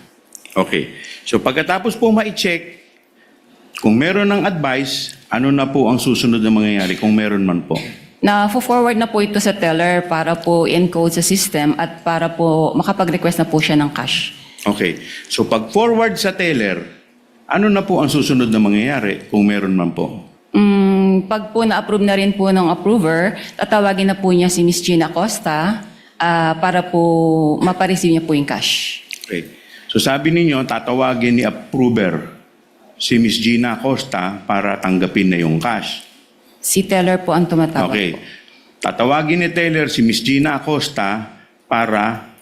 Okay. So pagkatapos po ma-check, kung meron ng advice, ano na po ang susunod na mangyayari kung meron man po? Na-forward na po ito sa teller para po encode sa system at para po makapag-request na po siya ng cash. Okay. So pag-forward sa teller, ano na po ang susunod na mangyayari kung meron man po? Pag po na-approve na rin po ng approver, tatawagin na po niya si Miss Gina Costa para po mapareceive niya po yung cash. Okay. So sabi ninyo, tatawagin ni approver si Miss Gina Acosta para tanggapin na yung cash. Si teller po ang tumatawag Okay. po. Tatawagin ni teller si Miss Gina Acosta para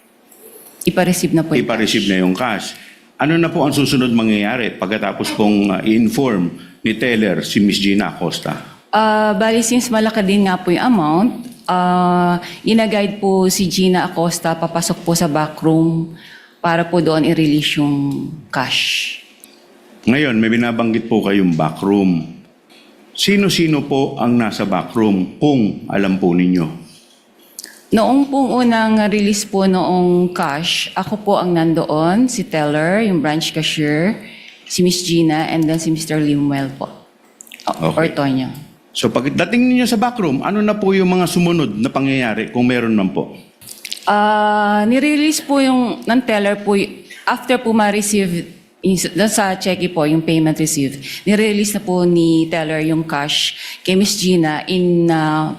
Ipa-receive na po yung ipa-receive cash. na yung cash. Ano na po ang susunod mangyayari pagkatapos pong i-inform ni teller si Miss Gina Acosta? Bali, since malaki din nga po yung amount, ina-guide po si Gina Acosta papasok po sa backroom para po doon i-release yung cash. Ngayon, may binabanggit po kayong backroom. Sino-sino po ang nasa backroom kung alam po ninyo? Noong pong unang release po noong cash, ako po ang nandoon, si teller, yung branch cashier, si Miss Gina, and then si Mr. Limuel po. Okay. Ortonio. So pagdating ninyo sa backroom, ano na po yung mga sumunod na pangyayari kung meron man po? Nirelease po yung ng teller po, after po ma-receive, doon sa cheque po, yung payment received, nirelease na po ni teller yung cash kay Miss Gina in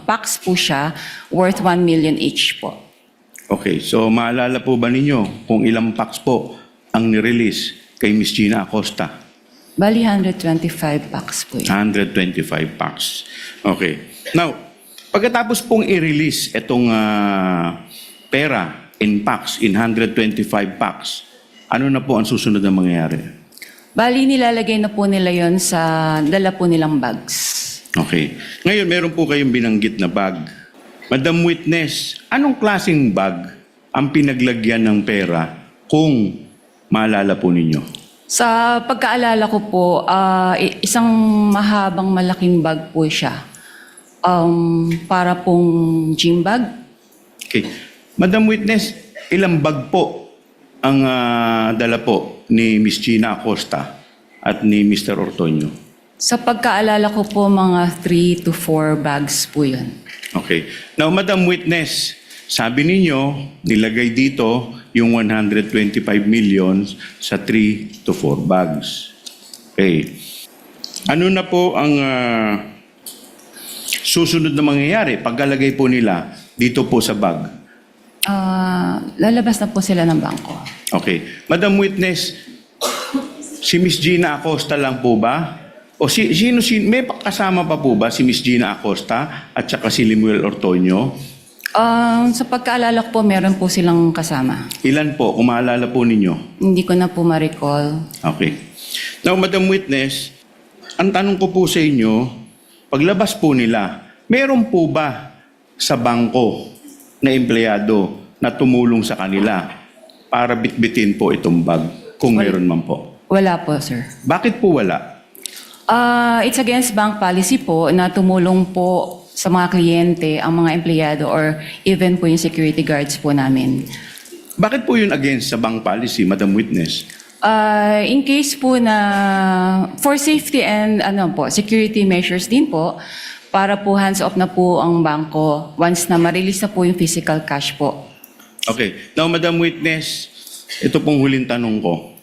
packs po siya, worth 1 million each po. Okay, so maalala po ba ninyo kung ilang packs po ang nirelease kay Miss Gina Acosta? Bali, 125 packs po yun. 125 packs. Okay. Now, pagkatapos pong i-release itong pera in packs, in 125 packs, ano na po ang susunod na mangyayari? Bali, nilalagay na po nila yon sa dala po nilang bags. Okay. Ngayon, meron po kayong binanggit na bag. Madam Witness, anong klaseng bag ang pinaglagyan ng pera kung maalala po ninyo? Sa pagkaalala ko po, isang mahabang malaking bag po siya. Para pong gym bag. Okay. Madam Witness, ilang bag po ang dala po ni Miss Gina Acosta at ni Mr. Ortonio? Sa pagkaalala ko po, mga 3 to 4 bags po yun. Okay. Now, Madam Witness, sabi ninyo, nilagay dito yung 125 million sa 3 to 4 bags. Okay. Ano na po ang susunod na mangyayari pagkalagay po nila dito po sa bag? Lalabas na po sila ng bangko. Okay. Madam Witness, si Miss Gina Acosta lang po ba? O may kasama pa po ba si Miss Gina Acosta at saka si Limuel Ortoño? Sa pagkaalala ko po, meron po silang kasama. Ilan po? Kung maalala po ninyo? Hindi ko na po ma-recall. Okay. Now, Madam Witness, ang tanong ko po sa inyo, paglabas po nila, meron po ba sa bangko na empleyado na tumulong sa kanila para bitbitin po itong bag, kung meron man po? Wala po, sir. Bakit po wala? It's against bank policy po na tumulong po sa mga kliyente, ang mga empleyado or even po yung security guards po namin. Bakit po yun against sa bank policy, Madam Witness? In case po na for safety and security measures din po, para po hands-off na po ang bangko once na ma-release na po yung physical cash po. Okay. Now, Madam Witness, ito pong huling tanong ko.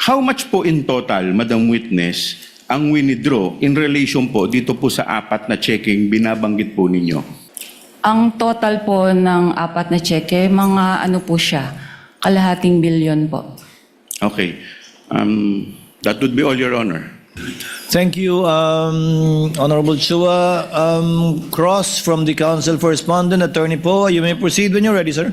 How much po in total, Madam Witness, ang winidraw in relation po dito po sa 4 na checking binabanggit po ninyo? Ang total po ng 4 na cheque, mga po siya, kalahating bilyon po. Okay. That would be all, Your Honor. Thank you, Honorable Chua. Cross from the Council for Respondent, Attorney Poe. You may proceed when you're ready, sir.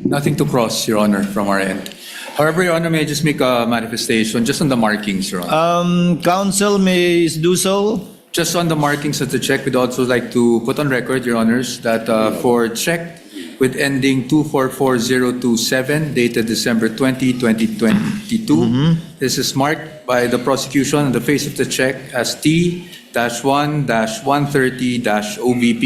Nothing to cross, Your Honor, from our end. However, Your Honor, may I just make a manifestation just on the markings, Your Honor? Council may do so. Just on the markings of the check, we'd also like to put on record, Your Honors, that for check with ending 244027, dated December 20, 2022, this is marked by the prosecution on the face of the check as T-1-130-OBP.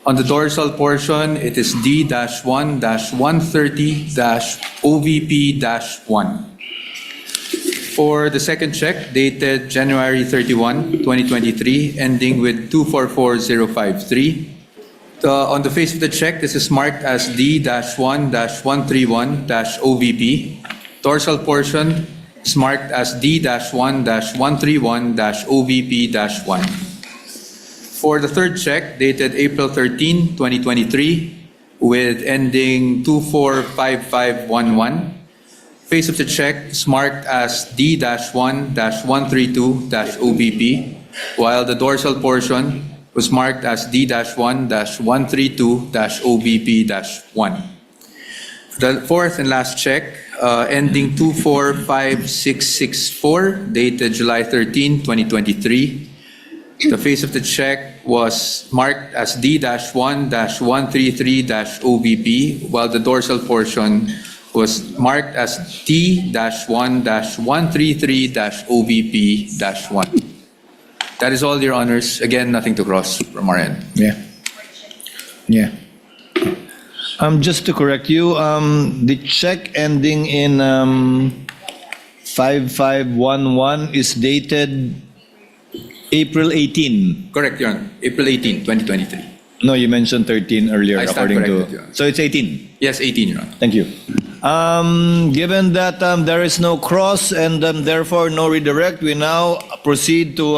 On the dorsal portion, it is D-1-130-OVP-1. For the second check, dated January 31, 2023, ending with 244053, on the face of the check, this is marked as D-1-131-OVP. Dorsal portion is marked as D-1-131-OVP-1. For the third check, dated April 13, 2023, with ending 245511, face of the check is marked as D-1-132-OVP, while the dorsal portion was marked as D-1-132-OVP-1. The fourth and last check, ending 245664, dated July 13, 2023. The face of the check was marked as D-1-133-OVP, while the dorsal portion was marked as T-1-133-OVP-1. That is all, Your Honors. Again, nothing to cross from our end. Yeah. Just to correct you, the check ending in 5511 is dated April 18. Correct, Your Honor. April 18, 2023. No, you mentioned 13 earlier, I stand according corrected, to. Your Honor. So it's 18. Yes, 18, Your Honor. Thank you. Given that there is no cross and therefore no redirect, we now proceed to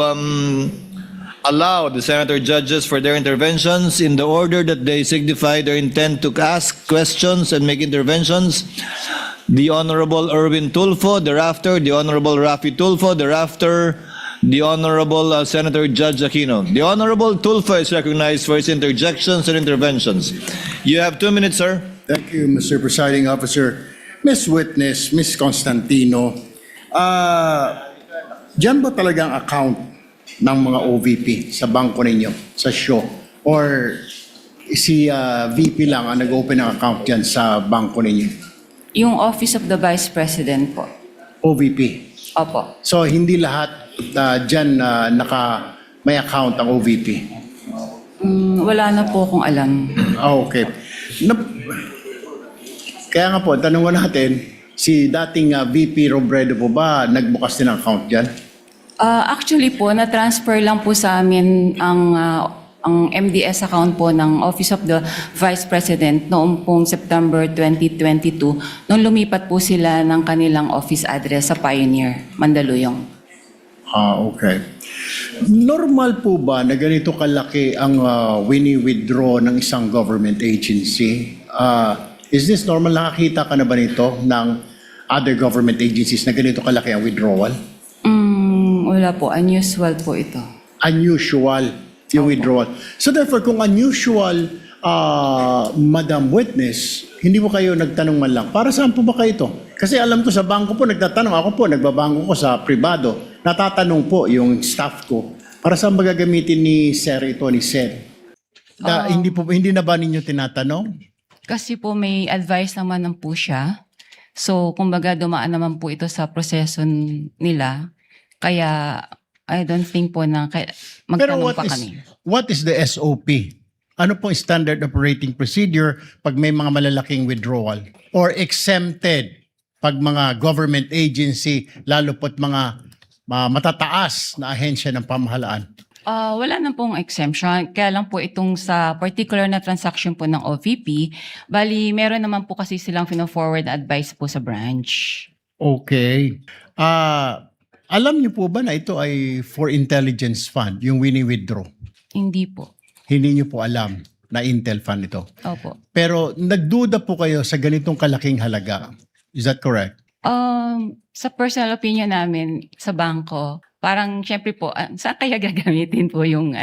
allow the senator judges for their interventions in the order that they signify their intent to ask questions and make interventions. The Honorable Erwin Tulfo, thereafter the Honorable Rafi Tulfo, thereafter the Honorable Senator Judge Aquino. The Honorable Tulfo is recognized for his interjections and interventions. You have 2 minutes, sir. Thank you, Mr. Presiding Officer. Ms. Witness, Ms. Constantino, dyan ba talagang account ng mga OVP sa bangko ninyo, sa show? Or si VP lang ang nag-open ng account dyan sa bangko ninyo? Yung Office of the Vice President po. OVP. Opo. So, hindi lahat dyan may account ang OVP? Wala na po akong alam. Okay. Kaya nga po, tanungan natin, si dating VP Robredo po ba nagbukas din ng account dyan? Actually po, na-transfer lang po sa amin ang MDS account po ng Office of the Vice President noong pong September 2022 nung lumipat po sila ng kanilang office address sa Pioneer, Mandaluyong. Okay. Normal po ba na ganito kalaki ang wini-withdraw ng isang government agency? Is this normal? Nakakita ka na ba nito ng other government agencies na ganito kalaki ang withdrawal? Wala po, unusual po ito. Unusual yung withdrawal. So therefore, kung unusual, Madam Witness, hindi mo kayo nagtanong man lang, para saan po ba kayo ito? Kasi alam ko sa bangko po, nagtatanong. Ako po, nagbabangko ko sa privado. Natatanong po yung staff ko, para saan ba gagamitin ni Sir ito, ni Sir? Hindi na ba ninyo tinatanong? Kasi po may advice naman po siya. So, kumbaga dumaan naman po ito sa proseso nila. Kaya, I don't think po na Pero magtanong pa kami. what is the SOP? Ano pong standard operating procedure pag may mga malalaking withdrawal? Or exempted pag mga government agency, lalo po't mga matataas na ahensya ng pamahalaan? Wala na pong exemption. Kaya lang po itong sa particular na transaction po ng OVP, bali meron naman po kasi silang forward advice po sa branch. Okay. Alam niyo po ba na ito ay for intelligence fund, yung wini-withdraw? Hindi po. Hindi niyo po alam na Intel fund ito. Opo. Pero nagduda po kayo sa ganitong kalaking halaga. Is that correct? Sa personal opinion namin sa bangko, parang syempre po, saan kaya gagamitin po yung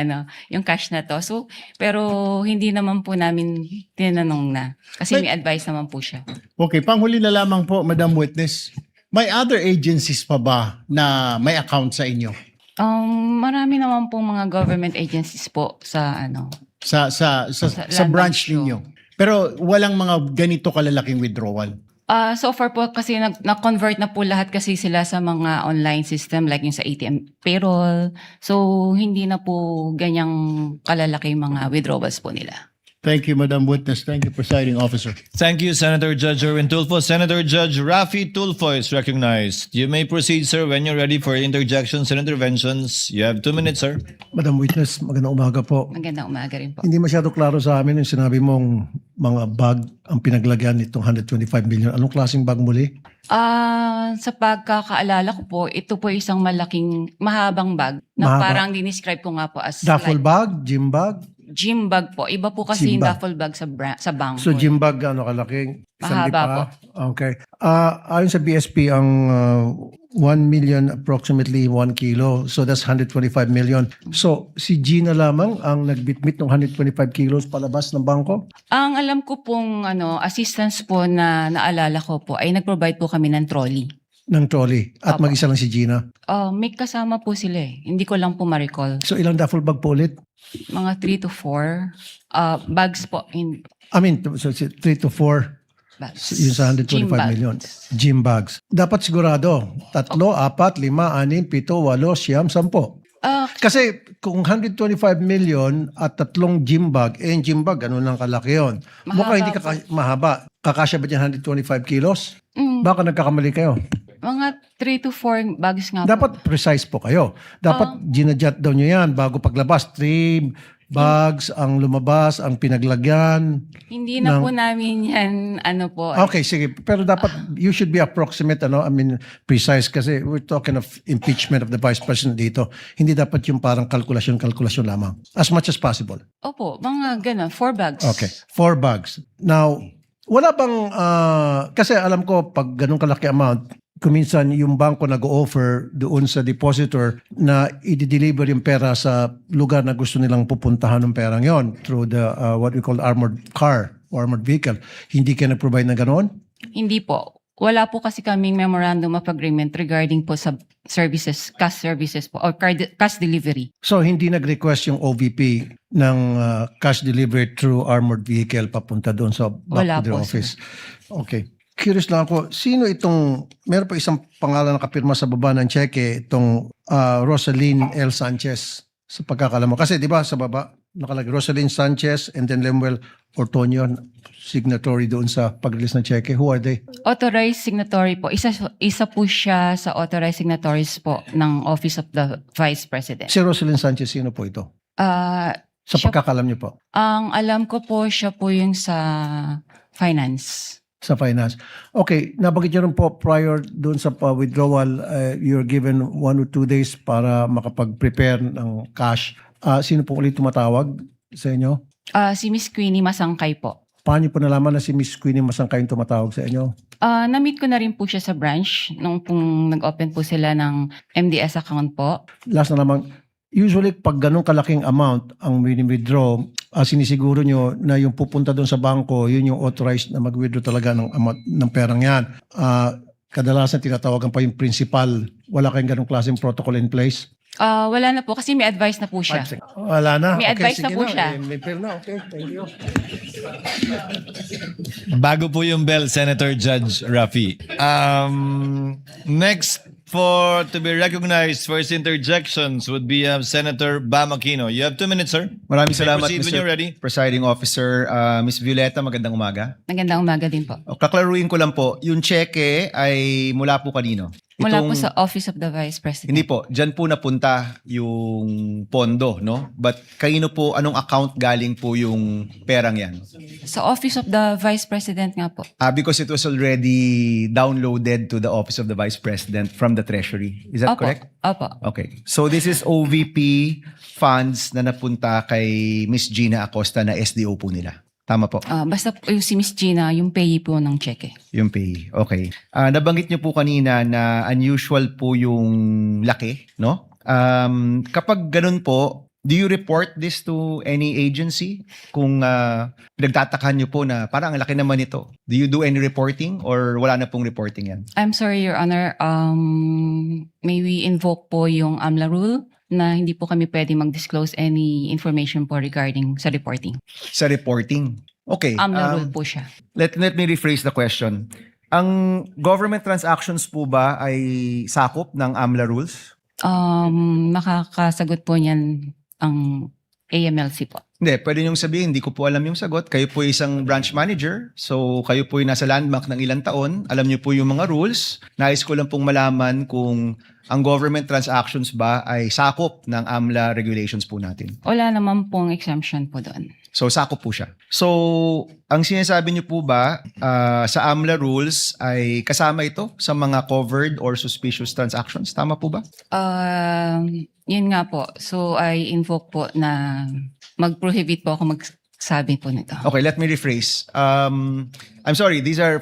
yung cash na to? So, pero hindi naman po namin tinanong na. Kasi may advice naman po siya. Okay, panghuli na lamang po, Madam Witness. May other agencies pa ba na may account sa inyo? Marami naman pong mga government agencies po sa Sa Land branch Bank ninyo. Pero walang mga ganito kalalaking withdrawal. So far po kasi na-convert na po lahat kasi sila sa mga online system like yung sa ATM payroll. So hindi na po ganyang kalalaki mga withdrawals po nila. Thank you, Madam Witness. Thank you, Presiding Officer. Thank you, Senator Judge Erwin Tulfo. Senator Judge Raffy Tulfo is recognized. You may proceed, sir, when you're ready for interjections and interventions. You have 2 minutes, sir. Madam Witness, magandang umaga po. Magandang umaga rin po. Hindi masyado klaro sa amin yung sinabi mong mga bag ang pinaglagyan nitong 125 million. Anong klaseng bag muli? Sa pagkakaalala ko po, ito po isang mahabang bag na Mahaba. parang dinescribe ko nga po as Duffel like bag? Gym bag? gym bag po. Iba po kasi Gym yung bag. duffel bag sa bangko. So gym bag ano kalaking? Isang Mahaba lipa? Okay. Ayon sa BSP, ang 1 million approximately 1 kilo. So that's 125 million. So si Gina lamang ang nagbitbit ng 125 kilos palabas ng bangko? Ang alam ko pong assistance po na naalala ko po ay nag-provide po kami ng trolley. Ng trolley. At Apo. mag-isa lang si Gina. May kasama po sila eh. Hindi ko lang po ma-recall. So ilang duffel bag po ulit? Mga 3 to 4 bags po. So 3 to 4. Bags. Yung sa 125 Gym bags. million. Gym bags. Dapat sigurado. 3, 4, 5, 6, 7, 8, 9, 10. Kasi kung 125 million at 3 gym bag, yung gym bag, ano nang kalaki yun? Mukhang hindi mahaba. Kakasya ba dyan 125 kilos? Baka nagkakamali kayo. Mga 3 to 4 bags nga po. Dapat precise po kayo. Dapat ginajat daw nyo yan bago paglabas. 3 bags ang lumabas, ang pinaglagyan. Hindi na po namin yan, po. Okay, sige. Pero dapat, you should be approximate, precise kasi we're talking of impeachment of the Vice President dito. Hindi dapat yung parang kalkulasyon lamang. As much as possible. Opo, mga gano'n, 4 bags. Okay, 4 bags. Now, wala bang, kasi alam ko, pag ganun kalaki amount, kuminsan yung bangko nag-offer doon sa depositor na i-deliver yung pera sa lugar na gusto nilang pupuntahan ng perang yon through the what we call armored car or armored vehicle. Hindi kayo nag-provide na ganoon? Hindi po. Wala po kasi kaming memorandum of agreement regarding po sa services, cash services po, or cash delivery. So hindi nag-request yung OVP ng cash delivery through armored vehicle papunta doon sa back Wala to their po, office? Okay. Curious lang ako, sino itong, meron pa isang pangalan na kapirma sa baba ng cheque, itong Rosaline L. Sanchez, sa pagkakalam mo. Kasi di ba sa baba, nakalagay Rosaline Sanchez and then Lemuel Ortonio, signatory doon sa pag-release ng cheque. Who are they? Authorized signatory po. Isa po siya sa authorized signatories po ng Office of the Vice President. Si Rosaline Sanchez, sino po ito? Sa Siya- pagkakalam niyo po. Ang alam ko po siya po yung sa finance. Sa finance. Okay, nabanggit niyo rin po prior doon sa withdrawal, you're given 1 or 2 days para makapag-prepare ng cash. Sino po ulit tumatawag sa inyo? Si Miss Queenie Masangkay po. Paano niyo po nalaman na si Miss Queenie Masangkay yung tumatawag sa inyo? Na-meet ko na rin po siya sa branch nung pong nag-open po sila ng MDS account po. Last na naman, usually pag ganun kalaking amount ang withdraw, sinisiguro nyo na yung pupunta doon sa bangko, yun yung authorized na mag-withdraw talaga ng amount ng perang yan. Kadalasan tinatawagan pa yung principal. Wala kayong ganung klaseng protocol in place? Wala na po kasi may advice na po siya. Wala na. May advice na sige po siya. May pera na. Okay, thank you. Bago po yung bell, Senator Judge Rafi. Next to be recognized for his interjections would be Senator Bam Aquino. You have 2 minutes, sir. Maraming salamat, proceed when Mr. you're ready. Presiding Officer. Miss Violeta, magandang umaga. Magandang umaga din po. Kaklaruin ko lang po, yung cheque ay mula po kanino? Mula po sa Office of the Vice President. Hindi po, dyan po napunta yung pondo, no? But kanino po, anong account galing po yung perang yan? Sa Office of the Vice President nga po. Because it was already downloaded to the Office of the Vice President from the Treasury. Is that Opo. correct? Opo. Okay. So this is OVP funds na napunta kay Miss Gina Acosta na SDO po nila. Tama po. Basta po yung si Miss Gina, yung payee po ng cheque. Yung pay. Okay. Nabanggit niyo po kanina na unusual po yung laki, no? Kapag ganun po, do you report this to any agency? Kung pinagtatakahan niyo po na parang ang laki naman ito, do you do any reporting or wala na pong reporting yan? I'm sorry, Your Honor. May we invoke po yung AMLA rule na hindi po kami pwede mag-disclose any information po regarding sa reporting. Sa reporting. Okay. AMLA rule po siya. Let me rephrase the question. Ang government transactions po ba ay sakop ng AMLA rules? Makakasagot po niyan ang AMLC po. Hindi, pwede niyong sabihin, hindi ko po alam yung sagot. Kayo po isang branch manager, so kayo po yung nasa landmark ng ilang taon. Alam niyo po yung mga rules. Nais ko lang pong malaman kung ang government transactions ba ay sakop ng AMLA regulations po natin. Wala naman pong exemption po doon. So, sakop po siya. So, ang sinasabi niyo po ba sa AMLA rules ay kasama ito sa mga covered or suspicious transactions? Tama po ba? Yun nga po. So, I invoke po na mag-prohibit po ako magsabi po nito. Okay, let me rephrase. I'm sorry, these are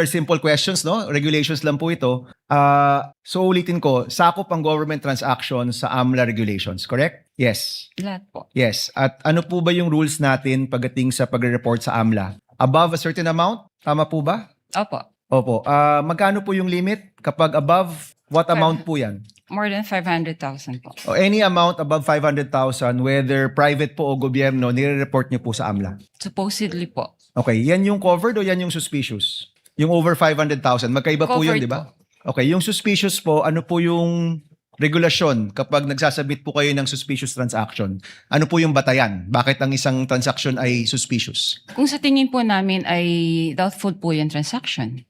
simple questions, no? Regulations lang po ito. So ulitin ko, sakop ang government transactions sa AMLA regulations, correct? Yes. Lahat po. Yes. At ano po ba yung rules natin pagdating sa pagre-report sa AMLA? Above a certain amount? Tama po ba? Opo. Opo. Magkano po yung limit? Kapag above, what amount po yan? More than 500,000 po. O any amount above 500,000, whether private po o gobyerno, nire-report niyo po sa AMLA. Supposedly po. Okay, yan yung covered o yan yung suspicious? Yung over 500,000, magkaiba po yun, Covered di ba? Okay, yung suspicious po, ano po yung regulasyon kapag nagsasabit po kayo ng suspicious transaction? Ano po yung batayan? Bakit ang isang transaction ay suspicious? Kung sa tingin po namin ay doubtful po yung transaction.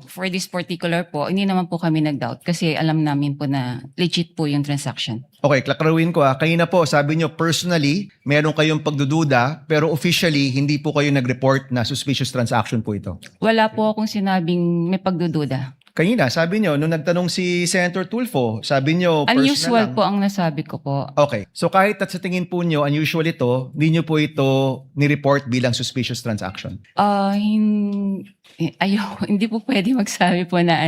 For this particular po, hindi naman po kami nag-doubt kasi alam namin po na legit po yung transaction. Okay, klaklaruin ko kanina po, sabi nyo personally, meron kayong pagdududa, pero officially, hindi po kayo nag-report na suspicious transaction po ito. Wala po akong sinabing may pagdududa. Kanina, sabi nyo, nung nagtanong si Senator Tulfo, sabi nyo personal Unusual lang. po ang nasabi ko po. Okay. So kahit at sa tingin po nyo, unusual ito, hindi nyo po ito ni-report bilang suspicious transaction. Hindi po pwede magsabi po na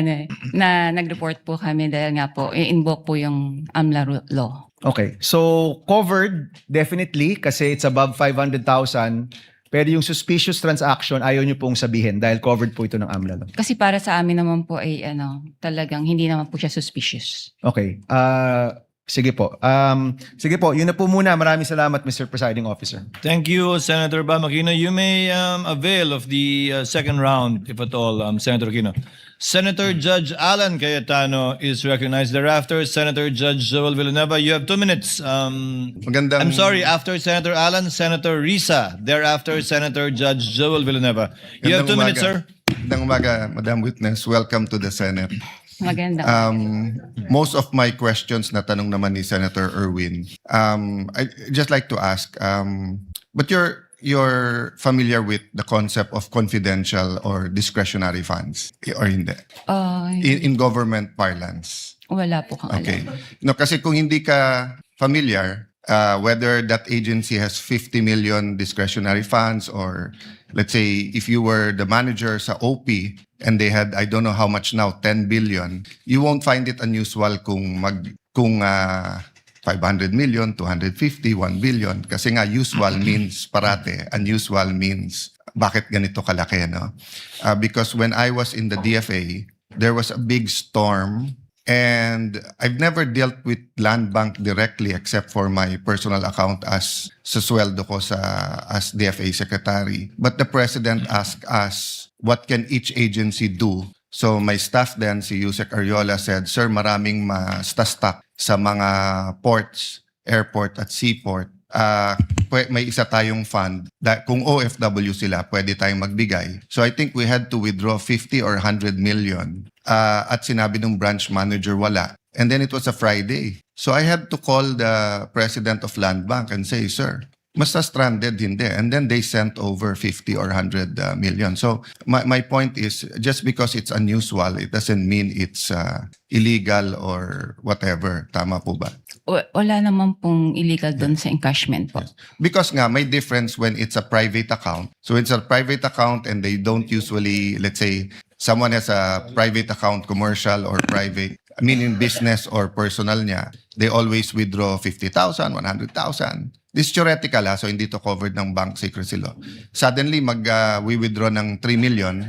na nag-report po kami dahil nga po i-invoke po yung AMLA law. Okay. So covered, definitely, kasi it's above 500,000. Pero yung suspicious transaction, ayaw nyo pong sabihin dahil covered po ito ng AMLA law. Kasi para sa amin naman po ay talagang hindi naman po siya suspicious. Okay. Sige po. Sige po, yun na po muna. Maraming salamat, Mr. Presiding Officer. Thank you, Senator Bam Aquino. You may avail of the second round, if at all, Senator Aquino. Senator Judge Alan Cayetano is recognized. Thereafter, Senator Judge Joel Villanueva. You have 2 minutes. Magandang... I'm sorry, after Senator Alan, Senator Risa. Thereafter, Senator Judge Joel Villanueva. You have 2 minutes, sir. Magandang umaga, Madam Witness. Welcome to the Senate. Maganda. Most of my questions na tanong naman ni Senator Erwin. I'd just like to ask, but you're familiar with the concept of confidential or discretionary funds or hindi? In government parlance. Wala po kang Okay. alam. No, kasi kung hindi ka familiar, whether that agency has 50 million discretionary funds or let's say if you were the manager sa OP and they had, I don't know how much now, 10 billion, you won't find it unusual kung 500 million, 250, 1 billion. Kasi nga usual means parate, unusual means bakit ganito kalaki, no? Because when I was in the DFA, there was a big storm. And I've never dealt with Land Bank directly except for my personal account as sa sweldo ko as DFA secretary. But the president asked us, what can each agency do? So my staff then, si Yusek Ariola said, Sir, maraming ma-stuck sa mga ports, airport at seaport. May isa tayong fund kung OFW sila, pwede tayong magbigay. So I think we had to withdraw 50 or 100 million. At sinabi ng branch manager, wala. And then it was a Friday. So I had to call the president of Land Bank and say, Sir, basta stranded, hindi. And then they sent over 50 or 100 million. So my point is, just because it's unusual, it doesn't mean it's illegal or whatever. Tama po ba? Wala naman pong illegal doon sa encashment po. Because nga, may difference when it's a private account. So it's a private account and they don't usually, let's say, someone has a private account, commercial or private, meaning business or personal niya, they always withdraw 50,000, 100,000. This is theoretical, so hindi to covered ng bank secrecy law. Suddenly, we withdraw ng 3 million,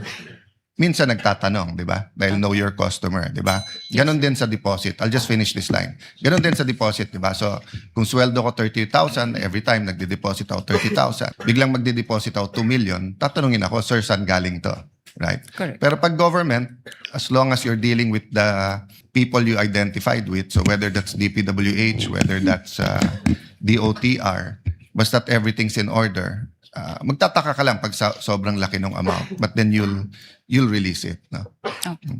minsan nagtatanong, di ba? Dahil know your customer, di ba? Ganon din sa deposit. I'll just finish this line. Ganon din sa deposit, di ba? So, kung sweldo ko 30,000, every time nagde-deposit ako 30,000. Biglang magde-deposit ako 2 million, tatanungin ako, Sir, saan galing to? Right? Correct. Pero pag government, as long as you're dealing with the people you identified with, so whether that's DPWH, whether that's DOTR, basta't everything's in order, magtataka ka lang pag sobrang laki ng amount, but then you'll release it. No?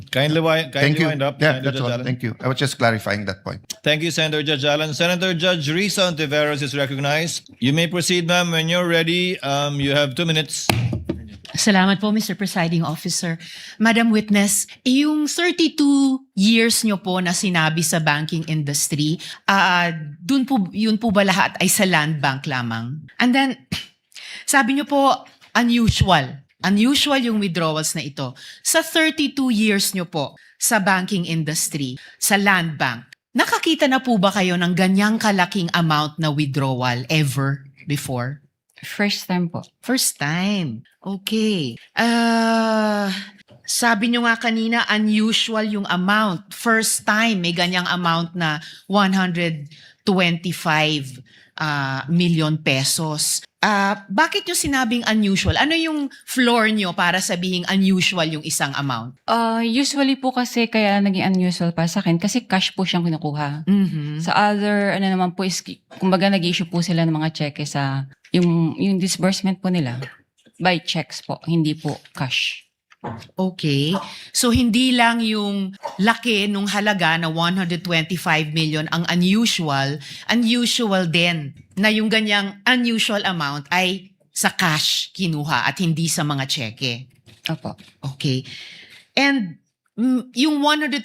Kindly Thank you. wind up. Yeah, Senator that's all. Judge Allen. Thank you. I was just clarifying that point. Thank you, Senator Judge Allen. Senator Judge Risa Ontiveros is recognized. You may proceed, ma'am. When you're ready, you have 2 minutes. Salamat po, Mr. Presiding Officer. Madam Witness, yung 32 years nyo po na sinabi sa banking industry, yun po ba lahat ay sa Land Bank lamang? And then, sabi nyo po, unusual. Unusual yung withdrawals na ito. Sa 32 years nyo po sa banking industry, sa Land Bank, nakakita na po ba kayo ng ganyang kalaking amount na withdrawal ever before? First time po. First time. Okay. Sabi nyo nga kanina, unusual yung amount. First time, may ganyang amount na 125 million pesos. Bakit nyo sinabing unusual? Ano yung floor nyo para sabihing unusual yung isang amount? Usually po kasi kaya naging unusual para sa akin kasi cash po siyang kinukuha. Sa other, ano naman po is, kumbaga nag-issue po sila ng mga cheque sa, yung disbursement po nila, by checks po, hindi po cash. Okay. So, hindi lang yung laki nung halaga na 125 million ang unusual din na yung ganyang unusual amount ay sa cash kinuha at hindi sa mga cheque. Opo. Okay. And yung 125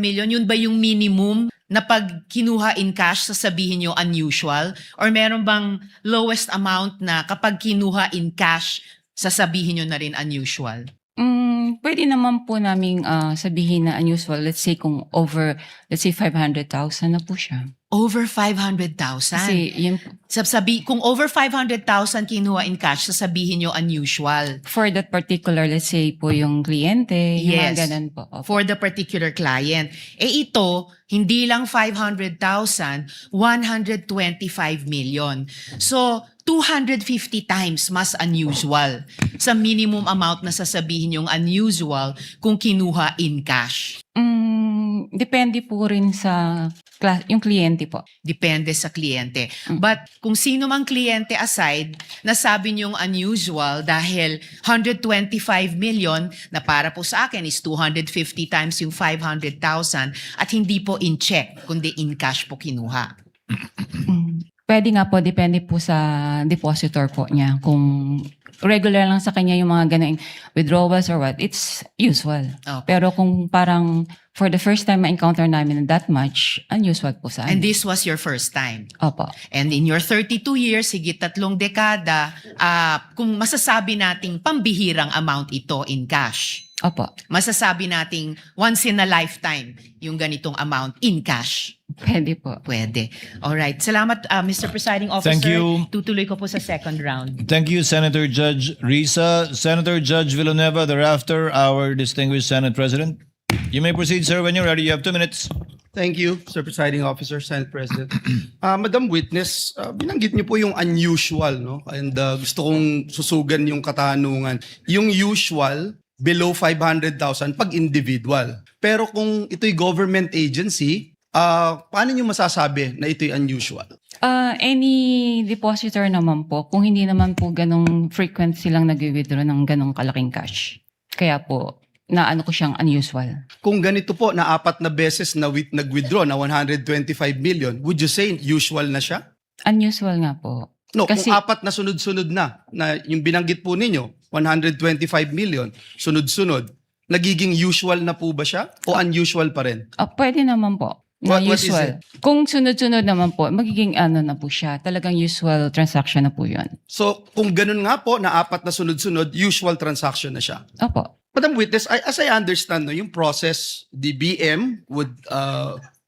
million, yun ba yung minimum na pag kinuha in cash, sasabihin nyo unusual? Or meron bang lowest amount na kapag kinuha in cash, sasabihin nyo na rin unusual? Pwede naman po naming sabihin na unusual. Let's say kung over, let's say 500,000 na po siya. Over 500,000? Kasi yun, Kung over 500,000 kinuha in cash, sasabihin nyo unusual. for that particular, let's say po yung kliyente, yung Yes. mga ganun po. Opo. For the particular client. Ito, hindi lang 500,000, 125 million. So, 250 times mas unusual sa minimum amount na sasabihin yung unusual kung kinuha in cash. Depende po rin sa yung kliyente po. Depende sa kliyente. But kung sino mang kliyente aside, nasabi niyong unusual dahil 125 million na para po sa akin is 250 times yung 500,000 at hindi po in check, kundi in cash po kinuha. Pwede nga po, depende po sa depositor po niya. Kung regular lang sa kanya yung mga ganang withdrawals or what, it's usual. Okay. Pero kung parang for the first time ma-encounter namin that much, unusual po sa And amin. this was your first time. Opo. And in your 32 years, higit 3 dekada, kung masasabi nating pambihirang amount ito in cash, Opo. masasabi nating once in a lifetime yung ganitong amount in cash. Pwede po. Pwede. Alright. Salamat, Mr. Presiding Officer. Thank you. Tutuloy ko po sa second round. Thank you, Senator Judge Risa. Senator Judge Villanueva, thereafter, our distinguished Senate President. You may proceed, sir, when you're ready. You have 2 minutes. Thank you, Sir Presiding Officer, Senate President. Madam Witness, binanggit niyo po yung unusual, no? And gusto kong susugan yung katanungan. Yung usual, below 500,000 pag individual. Pero kung ito'y government agency, paano niyo masasabi na ito'y unusual? Any depositor naman po, kung hindi naman po ganong frequent silang nag-withdraw ng ganong kalaking cash. Kaya po, na ano ko siyang unusual. Kung ganito po, na 4 na beses na nag-withdraw na 125 million, would you say usual na siya? Unusual nga po. No, Kasi- kung 4 na sunod-sunod na yung binanggit po ninyo, 125 million, sunod-sunod, nagiging usual na po ba siya? O unusual pa rin? Pwede naman po. Na What is usual. Kung sunod-sunod naman po, magiging ano na po siya. Talagang usual transaction na po yun. So, kung ganun nga po, na 4 na sunod-sunod, usual transaction na siya. Opo. Madam Witness, as I understand, no, yung process, the BM would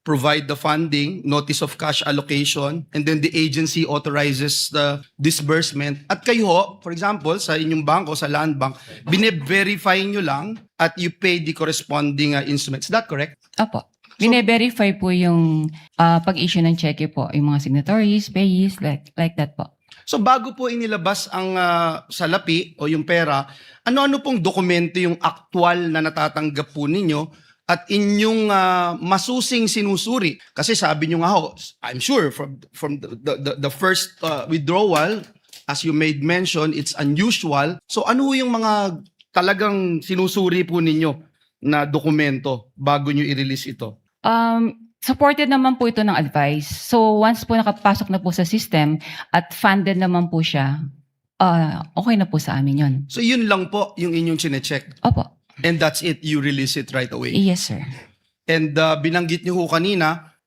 provide the funding, notice of cash allocation, and then the agency authorizes the disbursement. At kayo ho, for example, sa inyong bangko, sa Land Bank, bine-verify nyo lang at you pay the corresponding instruments. Is that correct? Opo. Bine-verify po yung pag-issue ng cheque po. Yung mga signatories, payees, like that po. So bago po inilabas ang salapi o yung pera, ano-ano pong dokumento yung aktual na natatanggap po ninyo at inyong masusing sinusuri? Kasi sabi nyo nga ho, I'm sure from the first withdrawal, as you made mention, it's unusual. So ano yung mga talagang sinusuri po ninyo na dokumento bago nyo i-release ito? Supported naman po ito ng advice. So once po nakapasok na po sa system at funded naman po siya, okay na po sa amin yun. So yun lang po yung inyong chinecheck. Opo. And that's it, you release it right away. Yes, sir. And binanggit niyo ho kanina,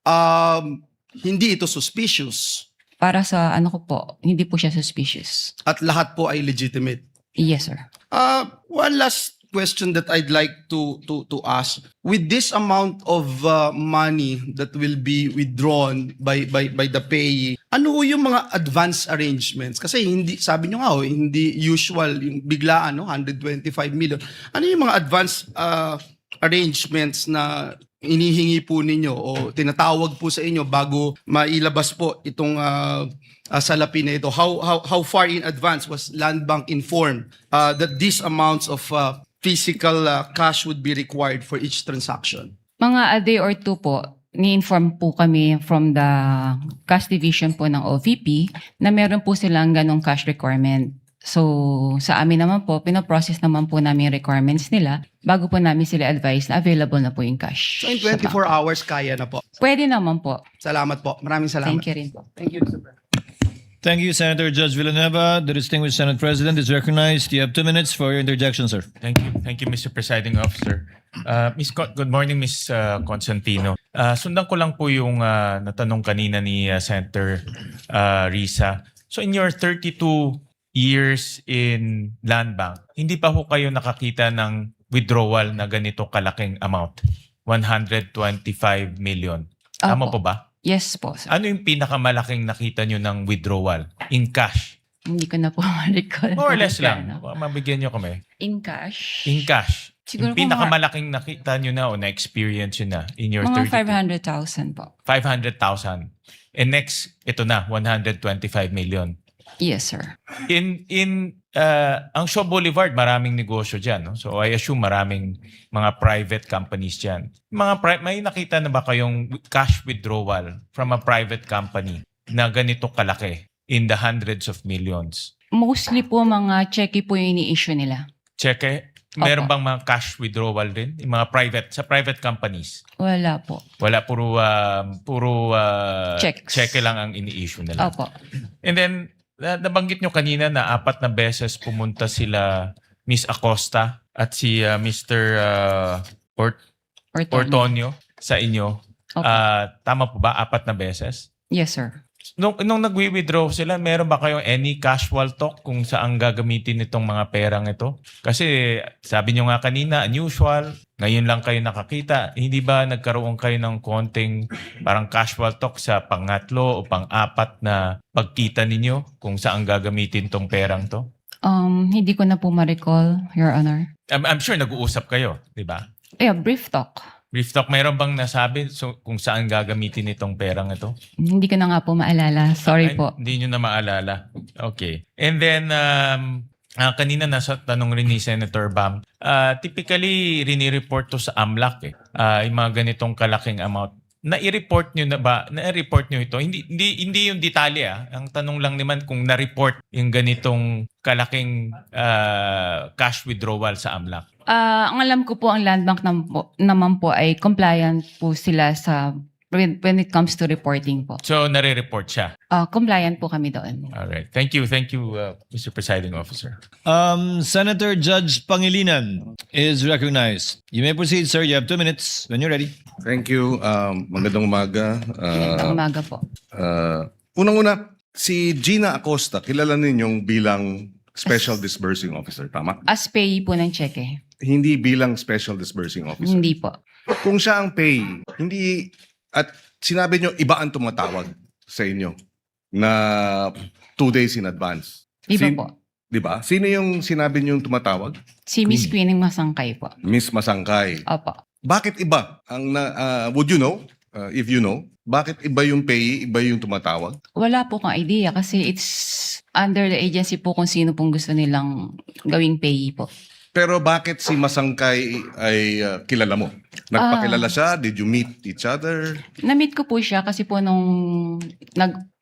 hindi ito suspicious Para sa ano ko po, hindi po siya suspicious. at lahat po ay legitimate. Yes, sir. One last question that I'd like to ask. With this amount of money that will be withdrawn by the payee, ano ho yung mga advance arrangements? Kasi hindi, sabi nyo nga ho, hindi usual yung biglaan, no? 125 million. Ano yung mga advance arrangements na inihingi po ninyo o tinatawag po sa inyo bago mailabas po itong salapi na ito? How far in advance was Land Bank informed that these amounts of physical cash would be required for each transaction? Mga a day or two po, ni-inform po kami from the cash division po ng OVP na meron po silang ganong cash requirement. So, sa amin naman po, pinoprocess naman po namin yung requirements nila bago po namin sila advise na available na po yung cash. So in sa 24 bank. hours, kaya na po. Pwede naman po. Salamat po. Maraming salamat. Thank you rin po. Thank you, Senator Judge Villanueva. The distinguished Senate President is recognized. You have 2 minutes for your interjection, sir. Thank you. Thank you, Mr. Presiding Officer. Good morning, Ms. Constantino. Sundan ko lang po yung natanong kanina ni Senator Risa. So in your 32 years in Land Bank, hindi pa po kayo nakakita ng withdrawal na ganito kalaking amount? 125 million. Tama Opo. po ba? Yes po, sir. Ano yung pinakamalaking nakita nyo ng withdrawal? In cash? Hindi ko na po ma-recall. More or less lang. Magkano. Mabigyan nyo kami. In cash? In cash. Siguro Yung pinakamalaking nakita nyo na o na-experience nyo na in your Mga 32. 500,000 po. 500,000. And next, ito na, 125 million. Yes, sir. Ang Shaw Boulevard, maraming negosyo dyan. No? So I assume maraming mga private companies dyan. May nakita na ba kayong cash withdrawal from a private company na ganito kalaki in the hundreds of millions? Mostly po mga cheque po yung ini-issue nila. Cheque? Meron bang mga cash withdrawal din? Yung mga private companies? Wala po. Wala, puro Checks. cheque lang ang ini-issue nila. Opo. And then, nabanggit nyo kanina na 4 na beses pumunta sila Miss Acosta at si Mr. Ortonio sa inyo. Opo. Tama po ba? 4 na beses? Yes, sir. Nung nagwi-withdraw sila, meron ba kayong any casual talk kung saan gagamitin itong mga perang ito? Kasi sabi nyo nga kanina, unusual, ngayon lang kayo nakakita. Hindi ba nagkaroon kayo ng konting parang casual talk sa pangatlo o pang-4 na pagkita ninyo kung saan gagamitin tong perang to? Hindi ko na po ma-recall, Your Honor. I'm sure nag-uusap kayo, di ba? Yeah, brief talk. Brief talk, mayroon bang nasabi kung saan gagamitin itong perang ito? Hindi ko na nga po maalala. Sorry Ay, po. Hindi nyo na maalala. Okay. And then, kanina nasa tanong rin ni Senator Bam, typically, rini-report to sa AMLAC yung mga ganitong kalaking amount. Na-report nyo na ba? Na-report nyo ito? Hindi yung detalye. Ang tanong lang naman kung na-report yung ganitong kalaking cash withdrawal sa AMLAC. Ang alam ko po, ang Land Bank naman po ay compliant po sila sa when it comes to reporting po. So, nare-report siya. Compliant po kami doon. Alright. Thank you, Mr. Presiding Officer. Senator Judge Pangilinan is recognized. You may proceed, sir. You have 2 minutes when you're ready. Thank you. Magandang umaga. Magandang umaga po. Unang-una, si Gina Acosta, kilala ninyong bilang Special Disbursing Officer, tama? As payee po ng cheque. Hindi bilang Special Disbursing Officer. Hindi po. Kung siya ang payee, hindi, at sinabi nyo, iba ang tumatawag sa inyo na 2 days in advance. Iba po. Di ba? Sino yung sinabi nyo yung tumatawag? Si Miss Queenie Masangkay po. Miss Masangkay. Opo. Bakit iba? Would you know? If you know, bakit iba yung payee, iba yung tumatawag? Wala po kang idea kasi it's under the agency po kung sino pong gusto nilang gawing payee po. Pero bakit si Masangkay ay kilala mo? Nagpakilala siya? Did you meet each other? Na-meet ko po siya kasi po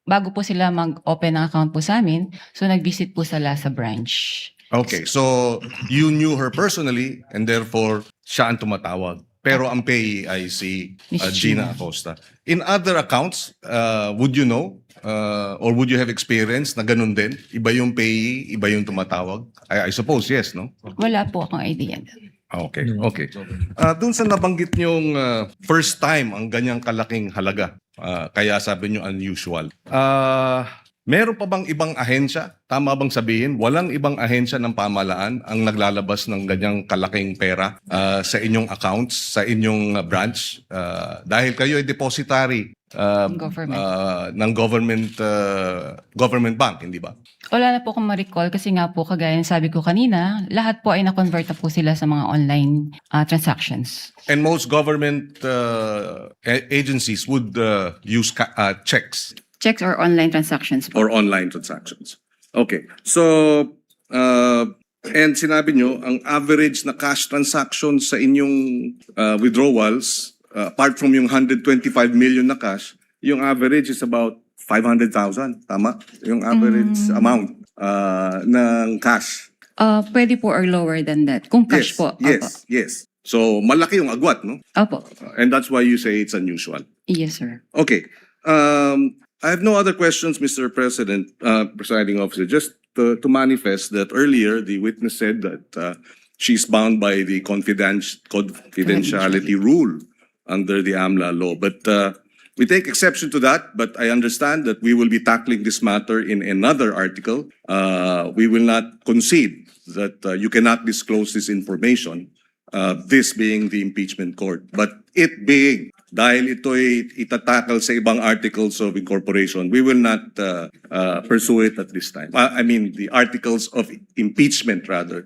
bago po sila mag-open ng account po sa amin, so nag-visit po sila sa branch. Okay, so you knew her personally and therefore siya ang tumatawag. Pero ang payee ay si Miss Gina Gina. Acosta. In other accounts, would you know or would you have experience na ganun din? Iba yung payee, iba yung tumatawag? I suppose yes, no? Wala po akong idea. Okay, okay. Doon sa nabanggit niyong first time ang ganyang kalaking halaga, kaya sabi niyo unusual. Meron pa bang ibang ahensya? Tama bang sabihin, walang ibang ahensya ng pamahalaan ang naglalabas ng ganyang kalaking pera sa inyong accounts, sa inyong branch? Dahil kayo ay depositary ng government bank, hindi ba? Wala na po akong ma-recall kasi nga po kagaya ng sabi ko kanina, lahat po ay na-convert na po sila sa mga online transactions. And most government agencies would use checks. Checks or online transactions po. Or online transactions. Okay. So, and sinabi nyo, ang average na cash transactions sa inyong withdrawals, apart from yung 125 million na cash, yung average is about 500,000. Tama? Yung average amount ng cash. Pwede po or lower than that. Kung cash po. Yes, yes. So, malaki yung agwat, no? Opo. And that's why you say it's unusual. Yes, sir. Okay. I have no other questions, Mr. President, Presiding Officer. Just to manifest that earlier, the witness said that she's bound by the confidentiality rule under the AMLA law. But we take exception to that, but I understand that we will be tackling this matter in another article. We will not concede that you cannot disclose this information, this being the impeachment court. But it being, dahil ito'y itatakal sa ibang articles of incorporation, we will not pursue it at this time. I mean, the articles of impeachment, rather.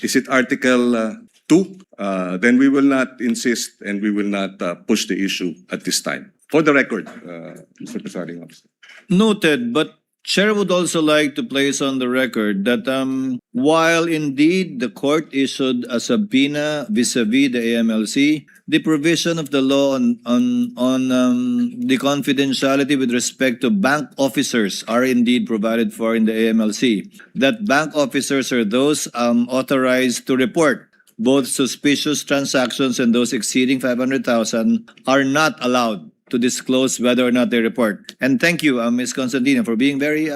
Is it Article 2? Then we will not insist and we will not push the issue at this time. For the record, Mr. Presiding Officer. Noted, but Chair would also like to place on the record that while indeed the court issued a subpoena vis-a-vis the AMLC, the provision of the law on the confidentiality with respect to bank officers are indeed provided for in the AMLC. That bank officers are those authorized to report. Both suspicious transactions and those exceeding 500,000 are not allowed to disclose whether or not they report. And thank you, Ms. Constantino, for being very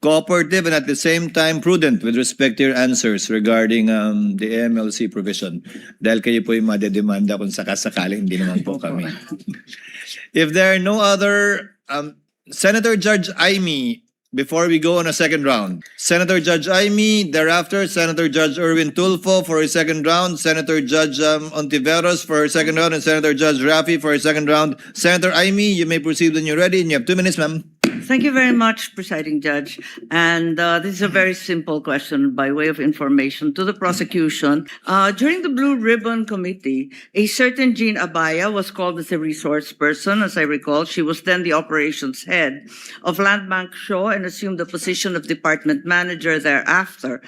cooperative and at the same time prudent with respect to your answers regarding the AMLC provision. Dahil kayo po yung madedemanda kung sakasakaling hindi naman po kami. If there are no other, Senator Judge Aimee, before we go on a second round. Senator Judge Aimee, thereafter Senator Judge Erwin Tulfo for a second round, Senator Judge Ontiveros for a second round, and Senator Judge Rafi for a second round. Senator Aimee, you may proceed when you're ready, and you have 2 minutes, ma'am. Thank you very much, Presiding Judge. And this is a very simple question by way of information to the prosecution. During the Blue Ribbon Committee, a certain Jean Abaya was called as a resource person. As I recall, she was then the operations head of Land Bank Shaw and assumed the position of department manager thereafter.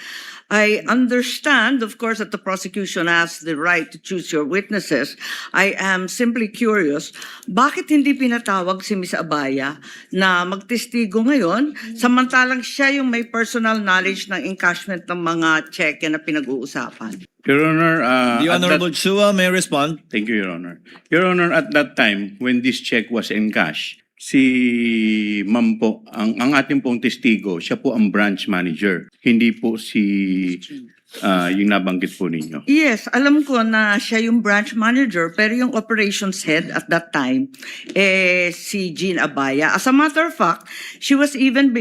I understand, of course, that the prosecution has the right to choose your witnesses. I am simply curious, bakit hindi pinatawag si Ms. Abaya na magtestigo ngayon, samantalang siya yung may personal knowledge ng encashment ng mga cheque na pinag-uusapan? Your Honor, The Honorable Chua may respond. Thank you, Your Honor. Your Honor, at that time, when this check was encashed, si Ma'am po, ang ating pong testigo, siya po ang branch manager. Hindi po si yung nabanggit po ninyo. Yes, alam ko na siya yung branch manager, pero yung operations head at that time, si Jean Abaya. As a matter of fact, she was even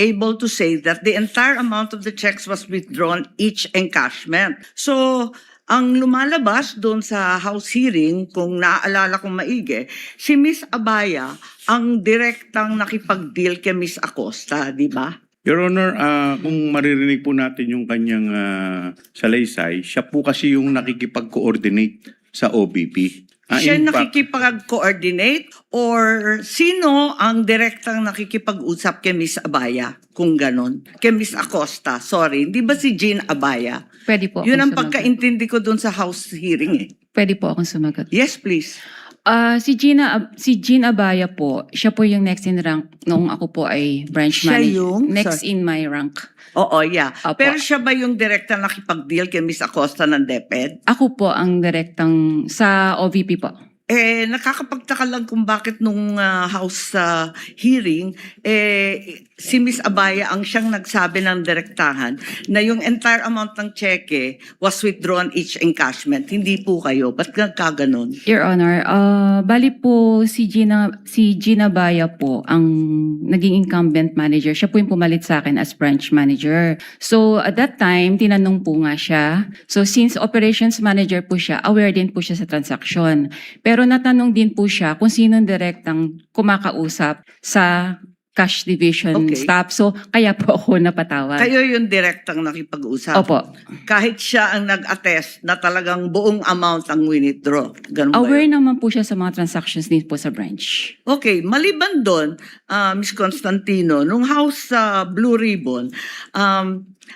able to say that the entire amount of the checks was withdrawn each encashment. So, ang lumalabas doon sa House hearing, kung naaalala kong maigi, si Ms. Abaya ang direktang nakipag-deal kay Ms. Acosta, di ba? Your Honor, kung maririnig po natin yung kanyang salaysay, siya po kasi yung nakikipag-coordinate sa OBP. Siya In fact, nakikipag-coordinate or sino ang direktang nakikipag-usap kay Ms. Abaya? Kung ganon. Kay Ms. Acosta, sorry. Di ba si Jean Abaya? Pwede po Yun akong ang sumagot. pagkaintindi ko doon sa House hearing eh. Pwede po akong sumagot. Yes, please. Si Jean Abaya po, siya po yung next in rank nung ako po ay branch Siya manager. yung? Next Sorry. in my rank. Oo, yeah. Opo. Pero siya ba yung direktang nakipag-deal kay Ms. Acosta ng DepEd? Ako po ang direktang sa OVP po. Nakakapagtaka lang kung bakit nung House hearing, si Ms. Abaya ang siyang nagsabi ng direktahan na yung entire amount ng cheque was withdrawn each encashment. Hindi po kayo. Ba't kaganon? Your Honor, bali po si Gina Baya po ang naging incumbent manager. Siya po yung pumalit sa akin as branch manager. So at that time, tinanong po nga siya. So since operations manager po siya, aware din po siya sa transaction. Pero natanong din po siya kung sino direktang kumakausap sa cash division Okay. staff. So kaya po ako napatawag. Kayo yung direktang nakipag-usap. Opo. Kahit siya ang nag-attest na talagang buong amount ang withdraw. Ganun ba Aware yun? naman po siya sa mga transactions din po sa branch. Okay, maliban doon, Ms. Constantino, nung House Blue Ribbon,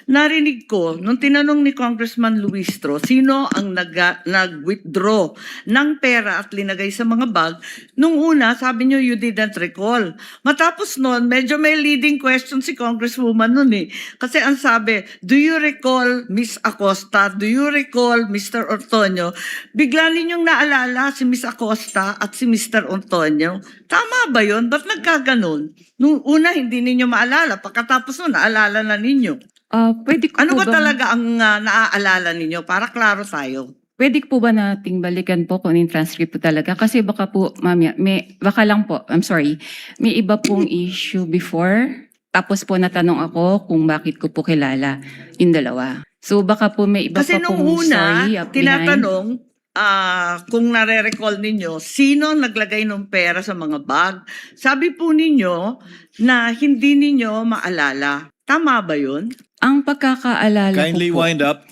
narinig ko, nung tinanong ni Congressman Luistro, sino ang nag-withdraw ng pera at linagay sa mga bag, nung una, sabi niyo, you didn't recall. Matapos noon, medyo may leading question si Congresswoman noon eh. Kasi ang sabi, do you recall Miss Acosta? Do you recall Mr. Ortonio? Bigla ninyong naalala si Miss Acosta at si Mr. Ortonio. Tama ba yun? Ba't nagkaganon? Nung una, hindi ninyo maalala. Pagkatapos noon, naalala na ninyo. Pwede ko Ano po ba talaga ang naaalala ninyo? Para klaro tayo. Pwede po ba nating balikan po kung yung transcript po talaga? Kasi baka po, mamaya, baka lang po, I'm sorry, may iba pong issue before. Tapos po natanong ako kung bakit ko po kilala yung dalawa. So baka po may iba Kasi pa nung pong una, story up behind. tinatanong, kung nare-recall ninyo, sino ang naglagay ng pera sa mga bag? Sabi po ninyo na hindi ninyo maalala. Tama ba yun? Ang pagkakaalala Kindly ko po, wind up.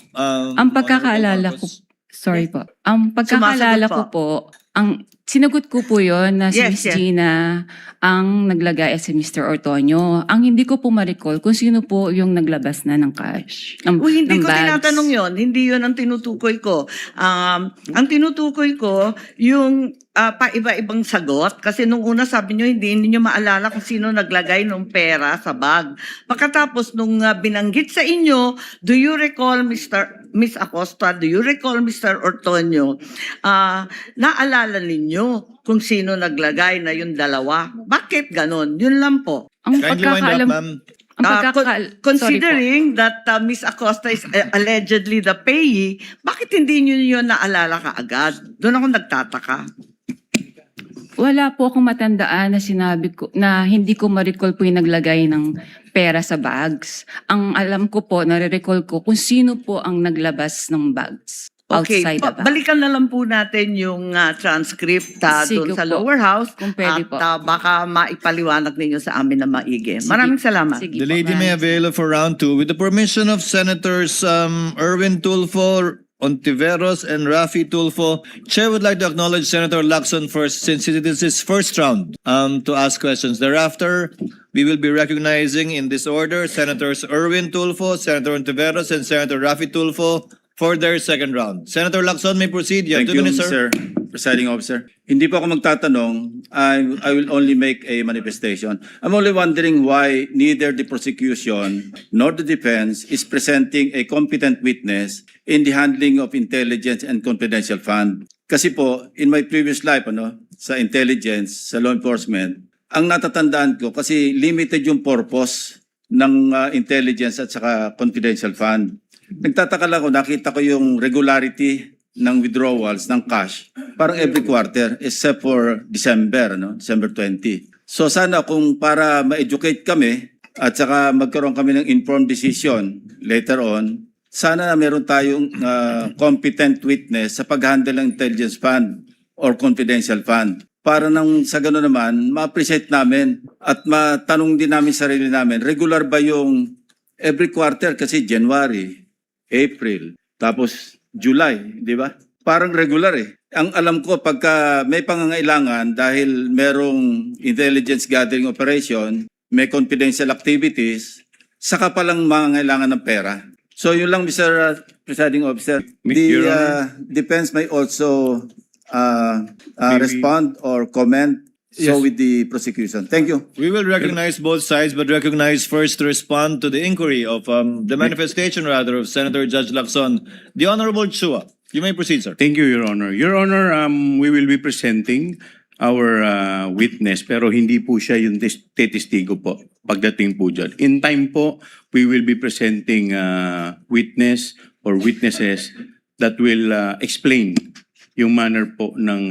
ang pagkakaalala ko, sorry po. Ang pagkakaalala Sumasagot ko po, ang Sinagot ko po yun na si Yes, Miss yes. Gina ang naglagay at si Mr. Ortonio. Ang hindi ko po ma-recall kung sino po yung naglabas na ng cash. Uy, hindi ng ko bags. tinatanong yon. Hindi yon ang tinutukoy ko. Ang tinutukoy ko, yung pa-iba-ibang sagot. Kasi nung una sabi nyo, hindi niyo maalala kung sino naglagay ng pera sa bag. Pagkatapos nung binanggit sa inyo, do you recall Miss Acosta, do you recall Mr. Ortonio? Naalala ninyo kung sino naglagay na yung dalawa? Bakit ganon? Yun lang po. Ang Kindly wind up, pagkakaalam, ma'am. ang pagkakaal- Considering that Miss Acosta is allegedly the payee, bakit hindi niyo yun naalala kaagad? Doon ako nagtataka. Wala po akong matandaan na sinabi ko na hindi ko ma-recall po yung naglagay ng pera sa bags. Ang alam ko po, nare-recall ko kung sino po ang naglabas ng bags Okay, outside the bag. balikan na lang po natin yung transcript doon Sige sa po. lower house Kung pwede at po. baka maipaliwanag ninyo sa amin na maigi. Maraming salamat. Sige The po, lady may avail for round 2 with the permission of Senators Erwin Tulfo, Ontiveros, and Rafi Tulfo. Chair would like to acknowledge Senator Lacson first, since it is his first round to ask questions. Thereafter, we will be recognizing in this order Senators Erwin Tulfo, Senator Ontiveros, and Senator Rafi Tulfo for their second round. Senator Lacson may proceed. You have 2 minutes, sir. Presiding Officer. Hindi po ako magtatanong. I will only make a manifestation. I'm only wondering why neither the prosecution nor the defense is presenting a competent witness in the handling of intelligence and confidential fund. Kasi po, in my previous life, sa intelligence, sa law enforcement, ang natatandaan ko, kasi limited yung purpose ng intelligence at saka confidential fund. Nagtataka lang ako, nakita ko yung regularity ng withdrawals ng cash parang every quarter except for December, December 20. So sana kung para ma-educate kami at saka magkaroon kami ng informed decision later on, sana na meron tayong competent witness sa pag-handle ng intelligence fund or confidential fund. Para nang sa gano'n naman, ma-appreciate namin at matanong din namin sarili namin, regular ba yung every quarter kasi January, April, tapos July, di ba? Parang regular eh. Ang alam ko, pagka may pangangailangan dahil merong intelligence gathering operation, may confidential activities, saka palang mangangailangan ng pera. So yun lang, Mr. Presiding Officer. Your The Honor. defense may also respond or comment so with the prosecution. Thank you. We will recognize both sides, but recognize first to respond to the inquiry of the manifestation, rather, of Senator Judge Lacson. The Honorable Chua. You may proceed, sir. Thank you, Your Honor. Your Honor, we will be presenting our witness, pero hindi po siya yung testigo po pagdating po dyan. In time po, we will be presenting witness or witnesses that will explain yung manner po ng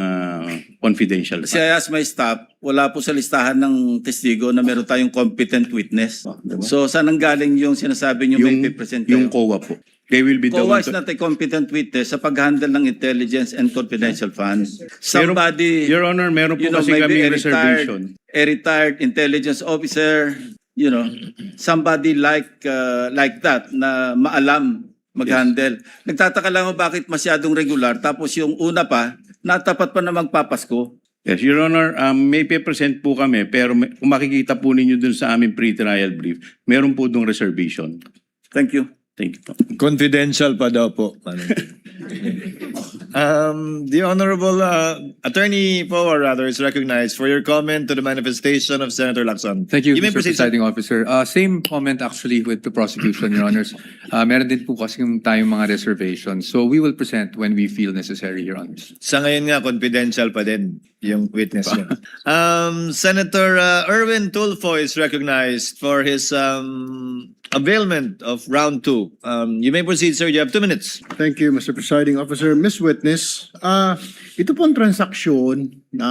confidential Kasi I asked my staff, wala po sa listahan ng testigo na meron tayong competent witness. So saan ang galing yung sinasabi niyo may present yung kayo? COA po. They will be the COA one is not a competent witness sa pag-handle ng intelligence and confidential funds. Somebody, Your Honor, meron po kasi maybe kami reservation. a retired intelligence officer, somebody like that na maalam mag-handle. Nagtataka lang ako bakit masyadong regular tapos yung una pa, natapat pa na magpapasko. Yes, Your Honor, may present po kami, pero kung makikita po ninyo dun sa aming pre-trial brief, meron po dong reservation. Thank you. Thank you po. Confidential pa daw po. The Honorable Attorney Power, rather, is recognized for your comment to the manifestation of Senator Lacson. Thank you, You may Mr. proceed, sir. Presiding Officer. Same comment actually with the prosecution, Your Honors. Meron din po kasi tayong mga reservations. So we will present when we feel necessary, Your Honors. Sa ngayon nga, confidential pa din yung witness niya. Senator Erwin Tulfo is recognized for his availment of round 2. You may proceed, sir. You have 2 minutes. Thank you, Mr. Presiding Officer. Miss Witness, ito pong transaksyon na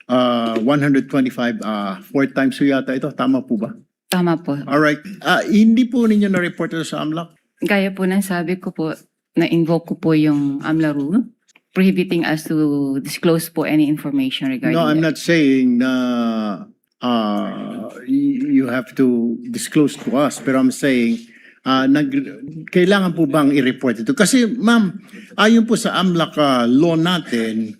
125, 4 times po yata ito. Tama po ba? Tama po. Alright. Hindi po ninyo na-report ito sa AMLAC? Gaya po ng sabi ko po, na-invoke ko po yung AMLA rule, prohibiting us to disclose po any information regarding No, I'm that. not saying na you have to disclose to us. Pero I'm saying, kailangan po bang i-report ito? Kasi ma'am, ayon po sa AMLAC law natin,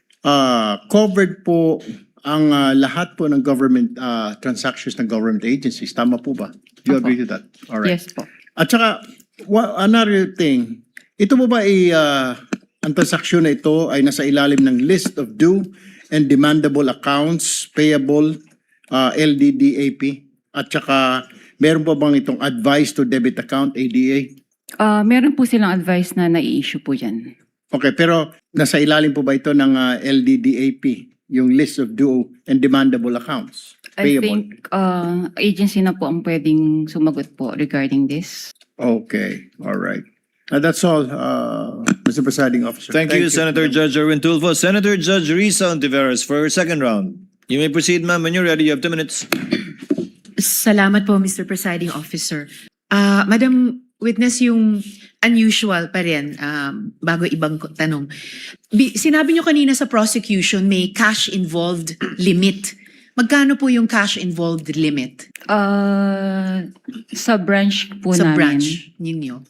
covered po ang lahat po ng government transactions ng government agencies. Tama po ba? Do you Opo. agree to that? All right. Yes po. At saka, another thing, ito po ba ang transaksyon na ito ay nasa ilalim ng list of due and demandable accounts payable LDDAP? At saka, meron po bang itong advice to debit account ADA? Meron po silang advice na nai-issue po yan. Okay, pero nasa ilalim po ba ito ng LDDAP, yung list of due and demandable accounts I payable? think agency na po ang pwedeng sumagot po regarding this. Okay, all right. That's all, Mr. Presiding Officer. Thank you, Senator Judge Erwin Tulfo. Senator Judge Risa Ontiveros for her second round. You may proceed, ma'am. When you're ready, you have 2 minutes. Salamat po, Mr. Presiding Officer. Madam Witness, yung unusual pa rin, bago ibang tanong. Sinabi nyo kanina sa prosecution may cash involved limit. Magkano po yung cash involved limit Sa branch po sa namin. branch ninyo?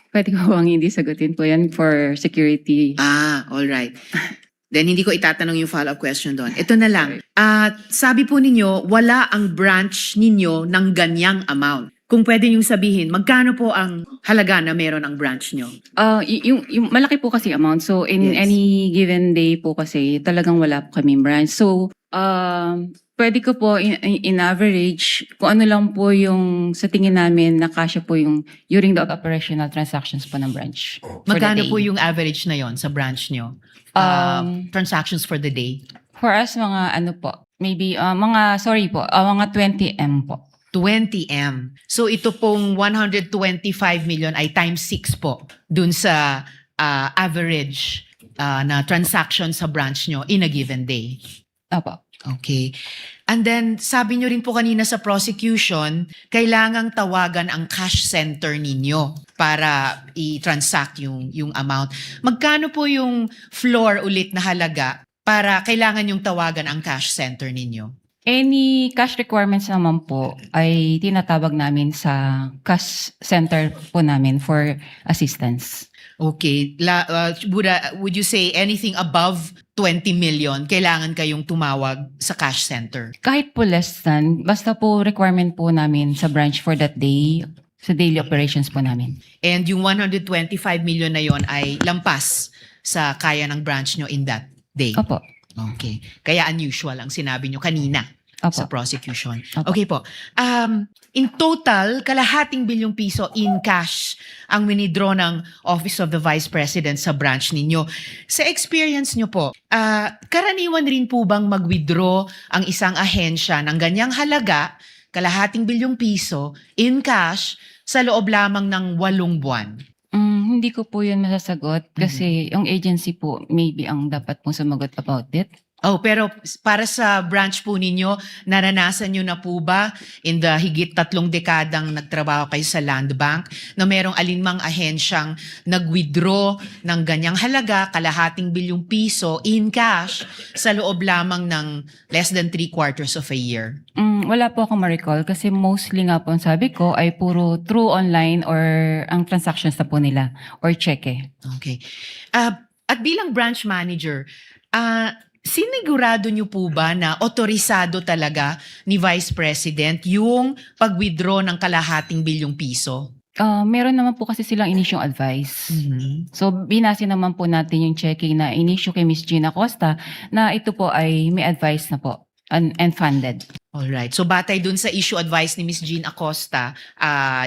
Pwede ko bang hindi sagutin po yan for security? All right. Then hindi ko itatanong yung follow-up question doon. Ito na lang. Sabi po ninyo, wala ang branch ninyo ng ganyang amount. Kung pwede niyong sabihin, magkano po ang halaga na meron ang branch nyo? Yung malaki po kasi amount. So in Yes. any given day po kasi talagang wala po kaming branch. So pwede ko po in average kung ano lang po yung sa tingin namin na kasya po yung during the operational transactions po ng branch. for the Magkano day. po yung average na yon sa branch nyo? Transactions for the day? For us, mga ano po, maybe mga 20 M po. 20 M. So ito pong 125 million ay times 6 po dun sa average na transaction sa branch nyo in a given day. Opo. Okay. And then, sabi nyo rin po kanina sa prosecution, kailangang tawagan ang cash center ninyo para i-transact yung amount. Magkano po yung floor ulit na halaga para kailangan yung tawagan ang cash center ninyo? Any cash requirements naman po ay tinatawag namin sa cash center po namin for assistance. Okay. Would you say anything above 20 million, kailangan kayong tumawag sa cash center? Kahit po less than, basta po requirement po namin sa branch for that day, sa daily operations po namin. And yung 125 million na yon ay lampas sa kaya ng branch nyo in that day? Opo. Okay. Kaya unusual ang sinabi nyo kanina Opo. sa prosecution. Opo. Okay po. In total, kalahating bilyong piso in cash ang winidraw ng Office of the Vice President sa branch ninyo. Sa experience nyo po, karaniwan rin po bang mag-withdraw ang isang ahensya ng ganyang halaga, kalahating bilyong piso, in cash, sa loob lamang ng 8 buwan? Hindi ko po yun masasagot kasi yung agency po maybe ang dapat pong sumagot about it. Oh, pero para sa branch po ninyo, naranasan nyo na po ba in the higit 3 dekadang nagtrabaho kayo sa Land Bank na merong alinmang ahensyang nag-withdraw ng ganyang halaga, kalahating bilyong piso in cash sa loob lamang ng less than 3/4 of a year? Wala po akong ma-recall kasi mostly nga po ang sabi ko ay puro through online or ang transactions na po nila or cheque. Okay. At bilang branch manager, sinigurado niyo po ba na otorisado talaga ni Vice President yung pag-withdraw ng kalahating bilyong piso? Meron naman po kasi silang inisyong advice. So, binase naman po natin yung checking na inisyo kay Ms. Gina Costa na ito po ay may advice na po and funded. Alright. So, batay dun sa issue advice ni Ms. Jean Acosta,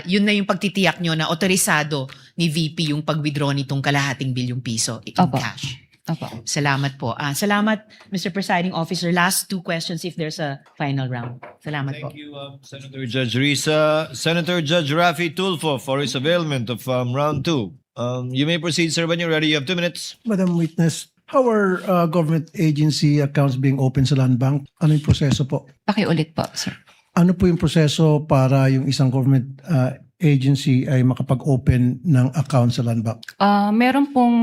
yun na yung pagtitiyak nyo na otorisado ni VP yung pag-withdraw nitong kalahating bilyong piso in Opo. cash. Opo. Salamat po. Salamat, Mr. Presiding Officer. Last 2 questions if there's a final round. Salamat po. Thank you, Senator Judge Risa. Senator Judge Rafi Tulfo for his availment of round 2. You may proceed, sir, when you're ready. You have 2 minutes. Madam Witness, how are government agency accounts being open sa Land Bank? Ano yung proseso po? Pakiulit po, sir. Ano po yung proseso para yung isang government agency ay makapag-open ng account sa Land Bank? Meron pong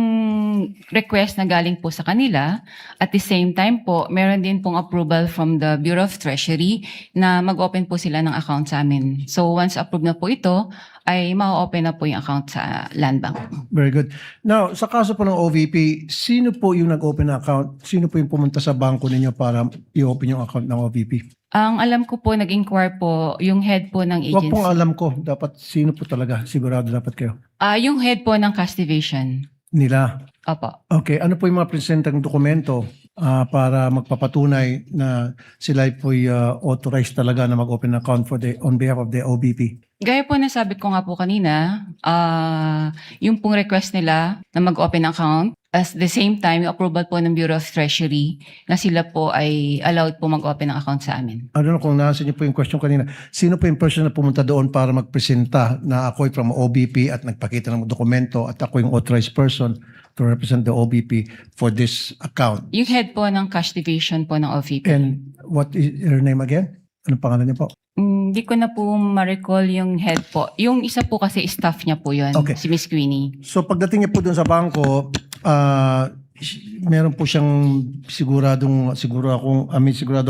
request na galing po sa kanila. At the same time po, meron din pong approval from the Bureau of Treasury na mag-open po sila ng account sa amin. So once approved na po ito, ay ma-open na po yung account sa Land Bank. Very good. Now, sa kaso po ng OVP, sino po yung nag-open na account? Sino po yung pumunta sa bangko ninyo para i-open yung account ng OVP? Ang alam ko po, nag-inquire po yung head po ng Huwag agency. pong alam ko. Dapat sino po talaga? Sigurado dapat kayo. Yung head po ng cash division. Nila. Opo. Okay. Ano po yung mga presentang dokumento para magpapatunay na sila po authorized talaga na mag-open account on behalf of the OVP? Gaya po na sabi ko nga po kanina, yung pong request nila na mag-open account, at the same time, yung approval po ng Bureau of Treasury na sila po ay allowed po mag-open ng account sa amin. I don't know kung nasa niyo po yung question kanina. Sino po yung person na pumunta doon para magpresenta na ako'y from OBP at nagpakita ng dokumento at ako yung authorized person to represent the OBP for this account? Yung head po ng cash division po ng OVP. And what is her name again? Anong pangalan niya po? Hindi ko na po ma-recall yung head po. Yung isa po kasi staff niya po yun, Okay. si Miss Queenie. So pagdating niya po doon sa bangko, meron po siyang sigurado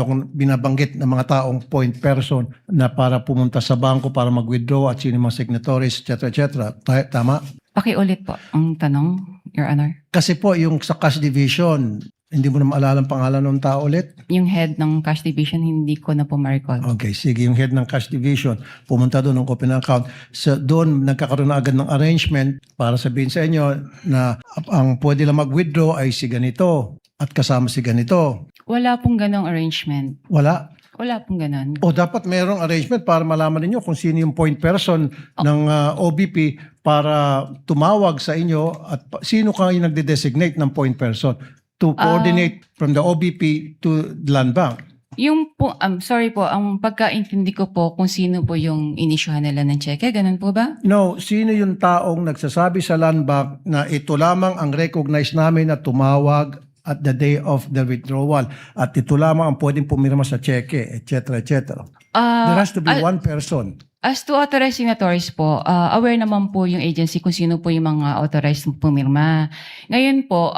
akong binabanggit ng mga taong point person na para pumunta sa bangko para mag-withdraw at sino yung mga signatories, etc. Tama? Pakiulit po ang tanong, Your Honor. Kasi po yung sa cash division, hindi mo na maalala ang pangalan ng tao ulit? Yung head ng cash division, hindi ko na po ma-recall. Okay, sige. Yung head ng cash division, pumunta doon ng open account. So, doon nagkakaroon na agad ng arrangement para sabihin sa inyo na ang pwede lang mag-withdraw ay si ganito at kasama si ganito. Wala pong ganong arrangement. Wala? Wala pong ganon. O dapat mayroong arrangement para malaman ninyo kung sino yung point person ng OBP para tumawag sa inyo at sino kayo nagde-designate ng point person to coordinate from the OBP to Land Bank. Yung po, sorry po, ang pagkaintindi ko po kung sino po yung inisyuhan nila ng cheque, ganun po ba? No, sino yung taong nagsasabi sa Land Bank na ito lamang ang recognize namin na tumawag at the day of the withdrawal at ito lamang ang pwedeng pumirma sa cheque, etc. etc. There has to be one person. As to authorized signatories po, aware naman po yung agency kung sino po yung mga authorized pumirma. Ngayon po,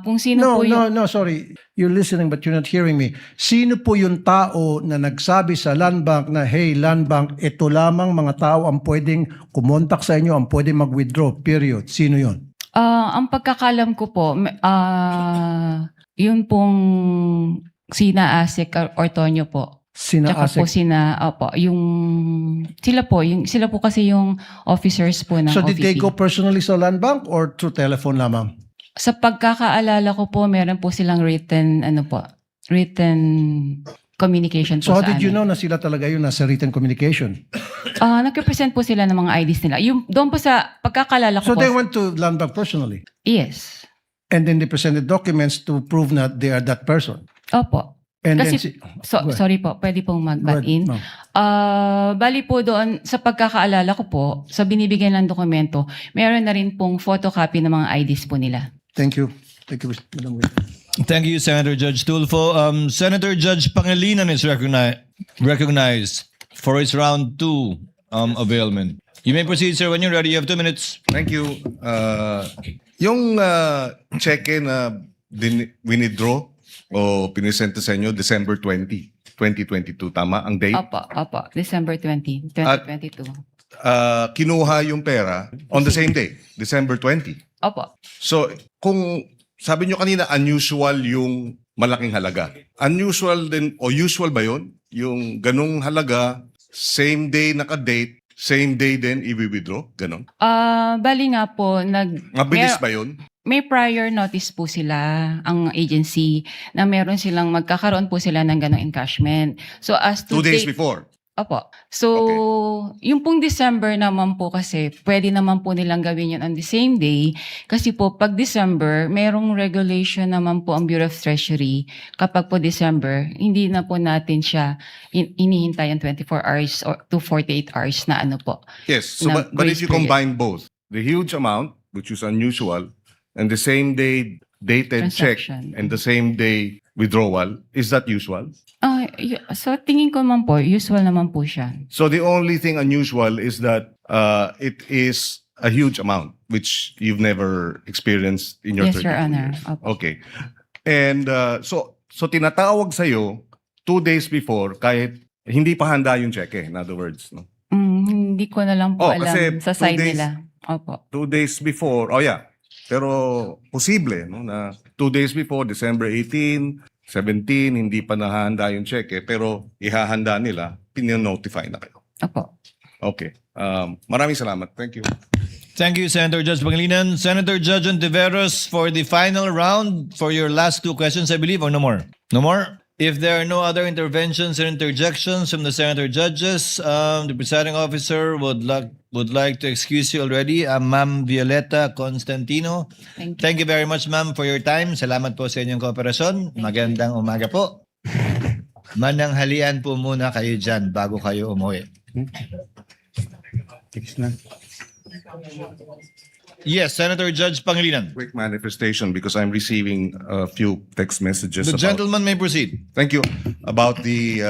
kung sino po yung... No, sorry. You're listening but you're not hearing me. Sino po yung tao na nagsabi sa Land Bank na, hey, Land Bank, ito lamang mga tao ang pwedeng kumontak sa inyo, ang pwedeng mag-withdraw, period. Sino yun? Ang pagkakalam ko po, yun pong sina Asik or Tonyo po. Sina Tsaka po Asik? sila po kasi yung officers po ng So did they OVP. go personally sa Land Bank or through telephone lamang? Sa pagkakaalala ko po, meron po silang written communication po So how sa did you amin. know na sila talaga yun nasa written communication? Nag-represent po sila ng mga IDs nila. Doon po sa pagkakaalala So ko po. they went to Land Bank personally? Yes. And then they presented documents to prove that they are that person? Opo. And Kasi, then Go ahead. sorry po, pwede pong Go mag-butt ahead, in. ma'am. Bali po doon, sa pagkakaalala ko po, sa binibigyan ng dokumento, meron na rin pong photocopy ng mga IDs po nila. Thank you. Thank you, Madam Wit. Thank you, Senator Judge Tulfo. Senator Judge Pangilinan is recognized for his round 2 availment. You may proceed, sir, when you're ready. You have 2 minutes. Thank you. Yung cheque na winidraw o pinisenta sa inyo December 20, 2022, tama? Ang date? Opo, December 20, 2022. Kinuha yung pera on the same day, December 20. Opo. So, kung sabi nyo kanina, unusual yung malaking halaga. Unusual din, o usual ba yun? Yung ganung halaga, same day naka-date, same day din i-withdraw? Ganon? Bali nga po, Mabilis ba yun? may prior notice po sila, ang agency, na meron silang, magkakaroon po sila ng ganong encashment. So as to 2 days date- before? Opo. So, yung pong December naman po kasi, pwede naman po nilang gawin yun on the same day. Kasi po, pag December, merong regulation naman po ang Bureau of Treasury. Kapag po December, hindi na po natin siya inihintay ang 24 hours or to 48 hours na ano po. Yes. So, na but if grace you period. combine both, the huge amount, which is unusual, and the same day dated check Transaction. and the same day withdrawal, is that usual? So, tingin ko naman po, usual naman po siya. So the only thing unusual is that it is a huge amount, which you've never experienced in your Yes, 32 Your Honor. years. Opo. Okay. And so tinatawag sa'yo 2 days before kahit hindi pa handa yung cheque, in other words. No? Hindi ko na lang po kasi alam sa 2 side days- nila. Opo. 2 days before, pero posible, no, na 2 days before, December 18, 17, hindi pa nahahanda yung cheque, pero ihahanda nila, pininotify na kayo. Opo. Okay. Maraming salamat. Thank you. Thank you, Senator Judge Pangilinan. Senator Judge Ontiveros, for the final round, for your last 2 questions, I believe, or no more? No more? If there are no other interventions or interjections from the Senator Judges, the presiding officer would like to excuse you already. Ma'am Violeta Constantino. Thank you very much, ma'am, for your time. Salamat po sa inyong kooperasyon. Magandang umaga po. Mananghalian po muna kayo dyan bago kayo umuwi. Yes, Senator Judge Pangilinan. Quick manifestation because I'm receiving a few text messages. The about- gentleman may proceed. Thank you. About the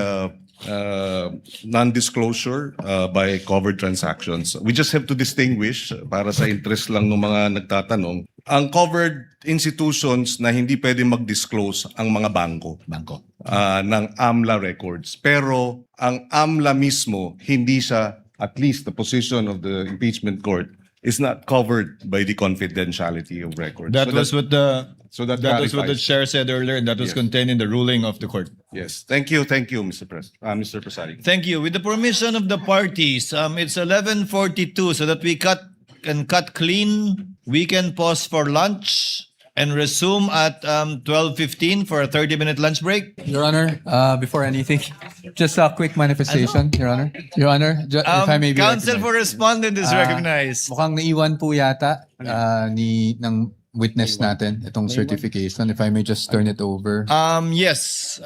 non-disclosure by covered transactions. We just have to distinguish, para sa interest lang ng mga nagtatanong, ang covered institutions na hindi pwede mag-disclose ang mga bangko ng AMLA records. Pero ang AMLA mismo, hindi siya, at least the position of the impeachment court, is not covered by the confidentiality of records. That was what the that that was what the clarifies. chair said earlier, and that was Yes. contained in the ruling of the court. Yes. Thank you, Mr. Mr. Presiding. Thank you. With the permission of the parties, it's 11:42, so that we can cut clean. We can pause for lunch and resume at 12:15 for a 30-minute lunch break. Your Honor, before anything, just a quick manifestation, Your Honor. Your Honor, if I may be Counsel recognized. for respondent is recognized. Mukhang naiwan po yata ng witness natin itong certification. If I may just turn it over. Yes.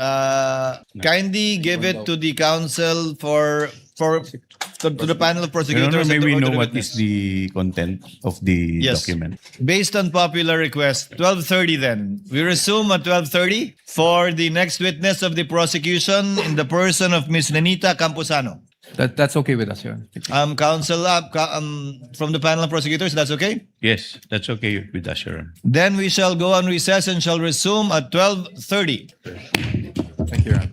Kindly give it to the counsel to the panel of Your prosecutors. Honor, may and we or to know the what witness. is the content of the Yes. document? Based on popular request, 12:30 then. We resume at 12:30 for the next witness of the prosecution in the person of Ms. Nenita Campuzano. That's okay with us, Your Honor. Counsel from the panel of prosecutors, that's okay? Yes, that's okay with us, Your Honor. Then we shall go on recess and shall resume at 12:30. Thank you, Your Honor.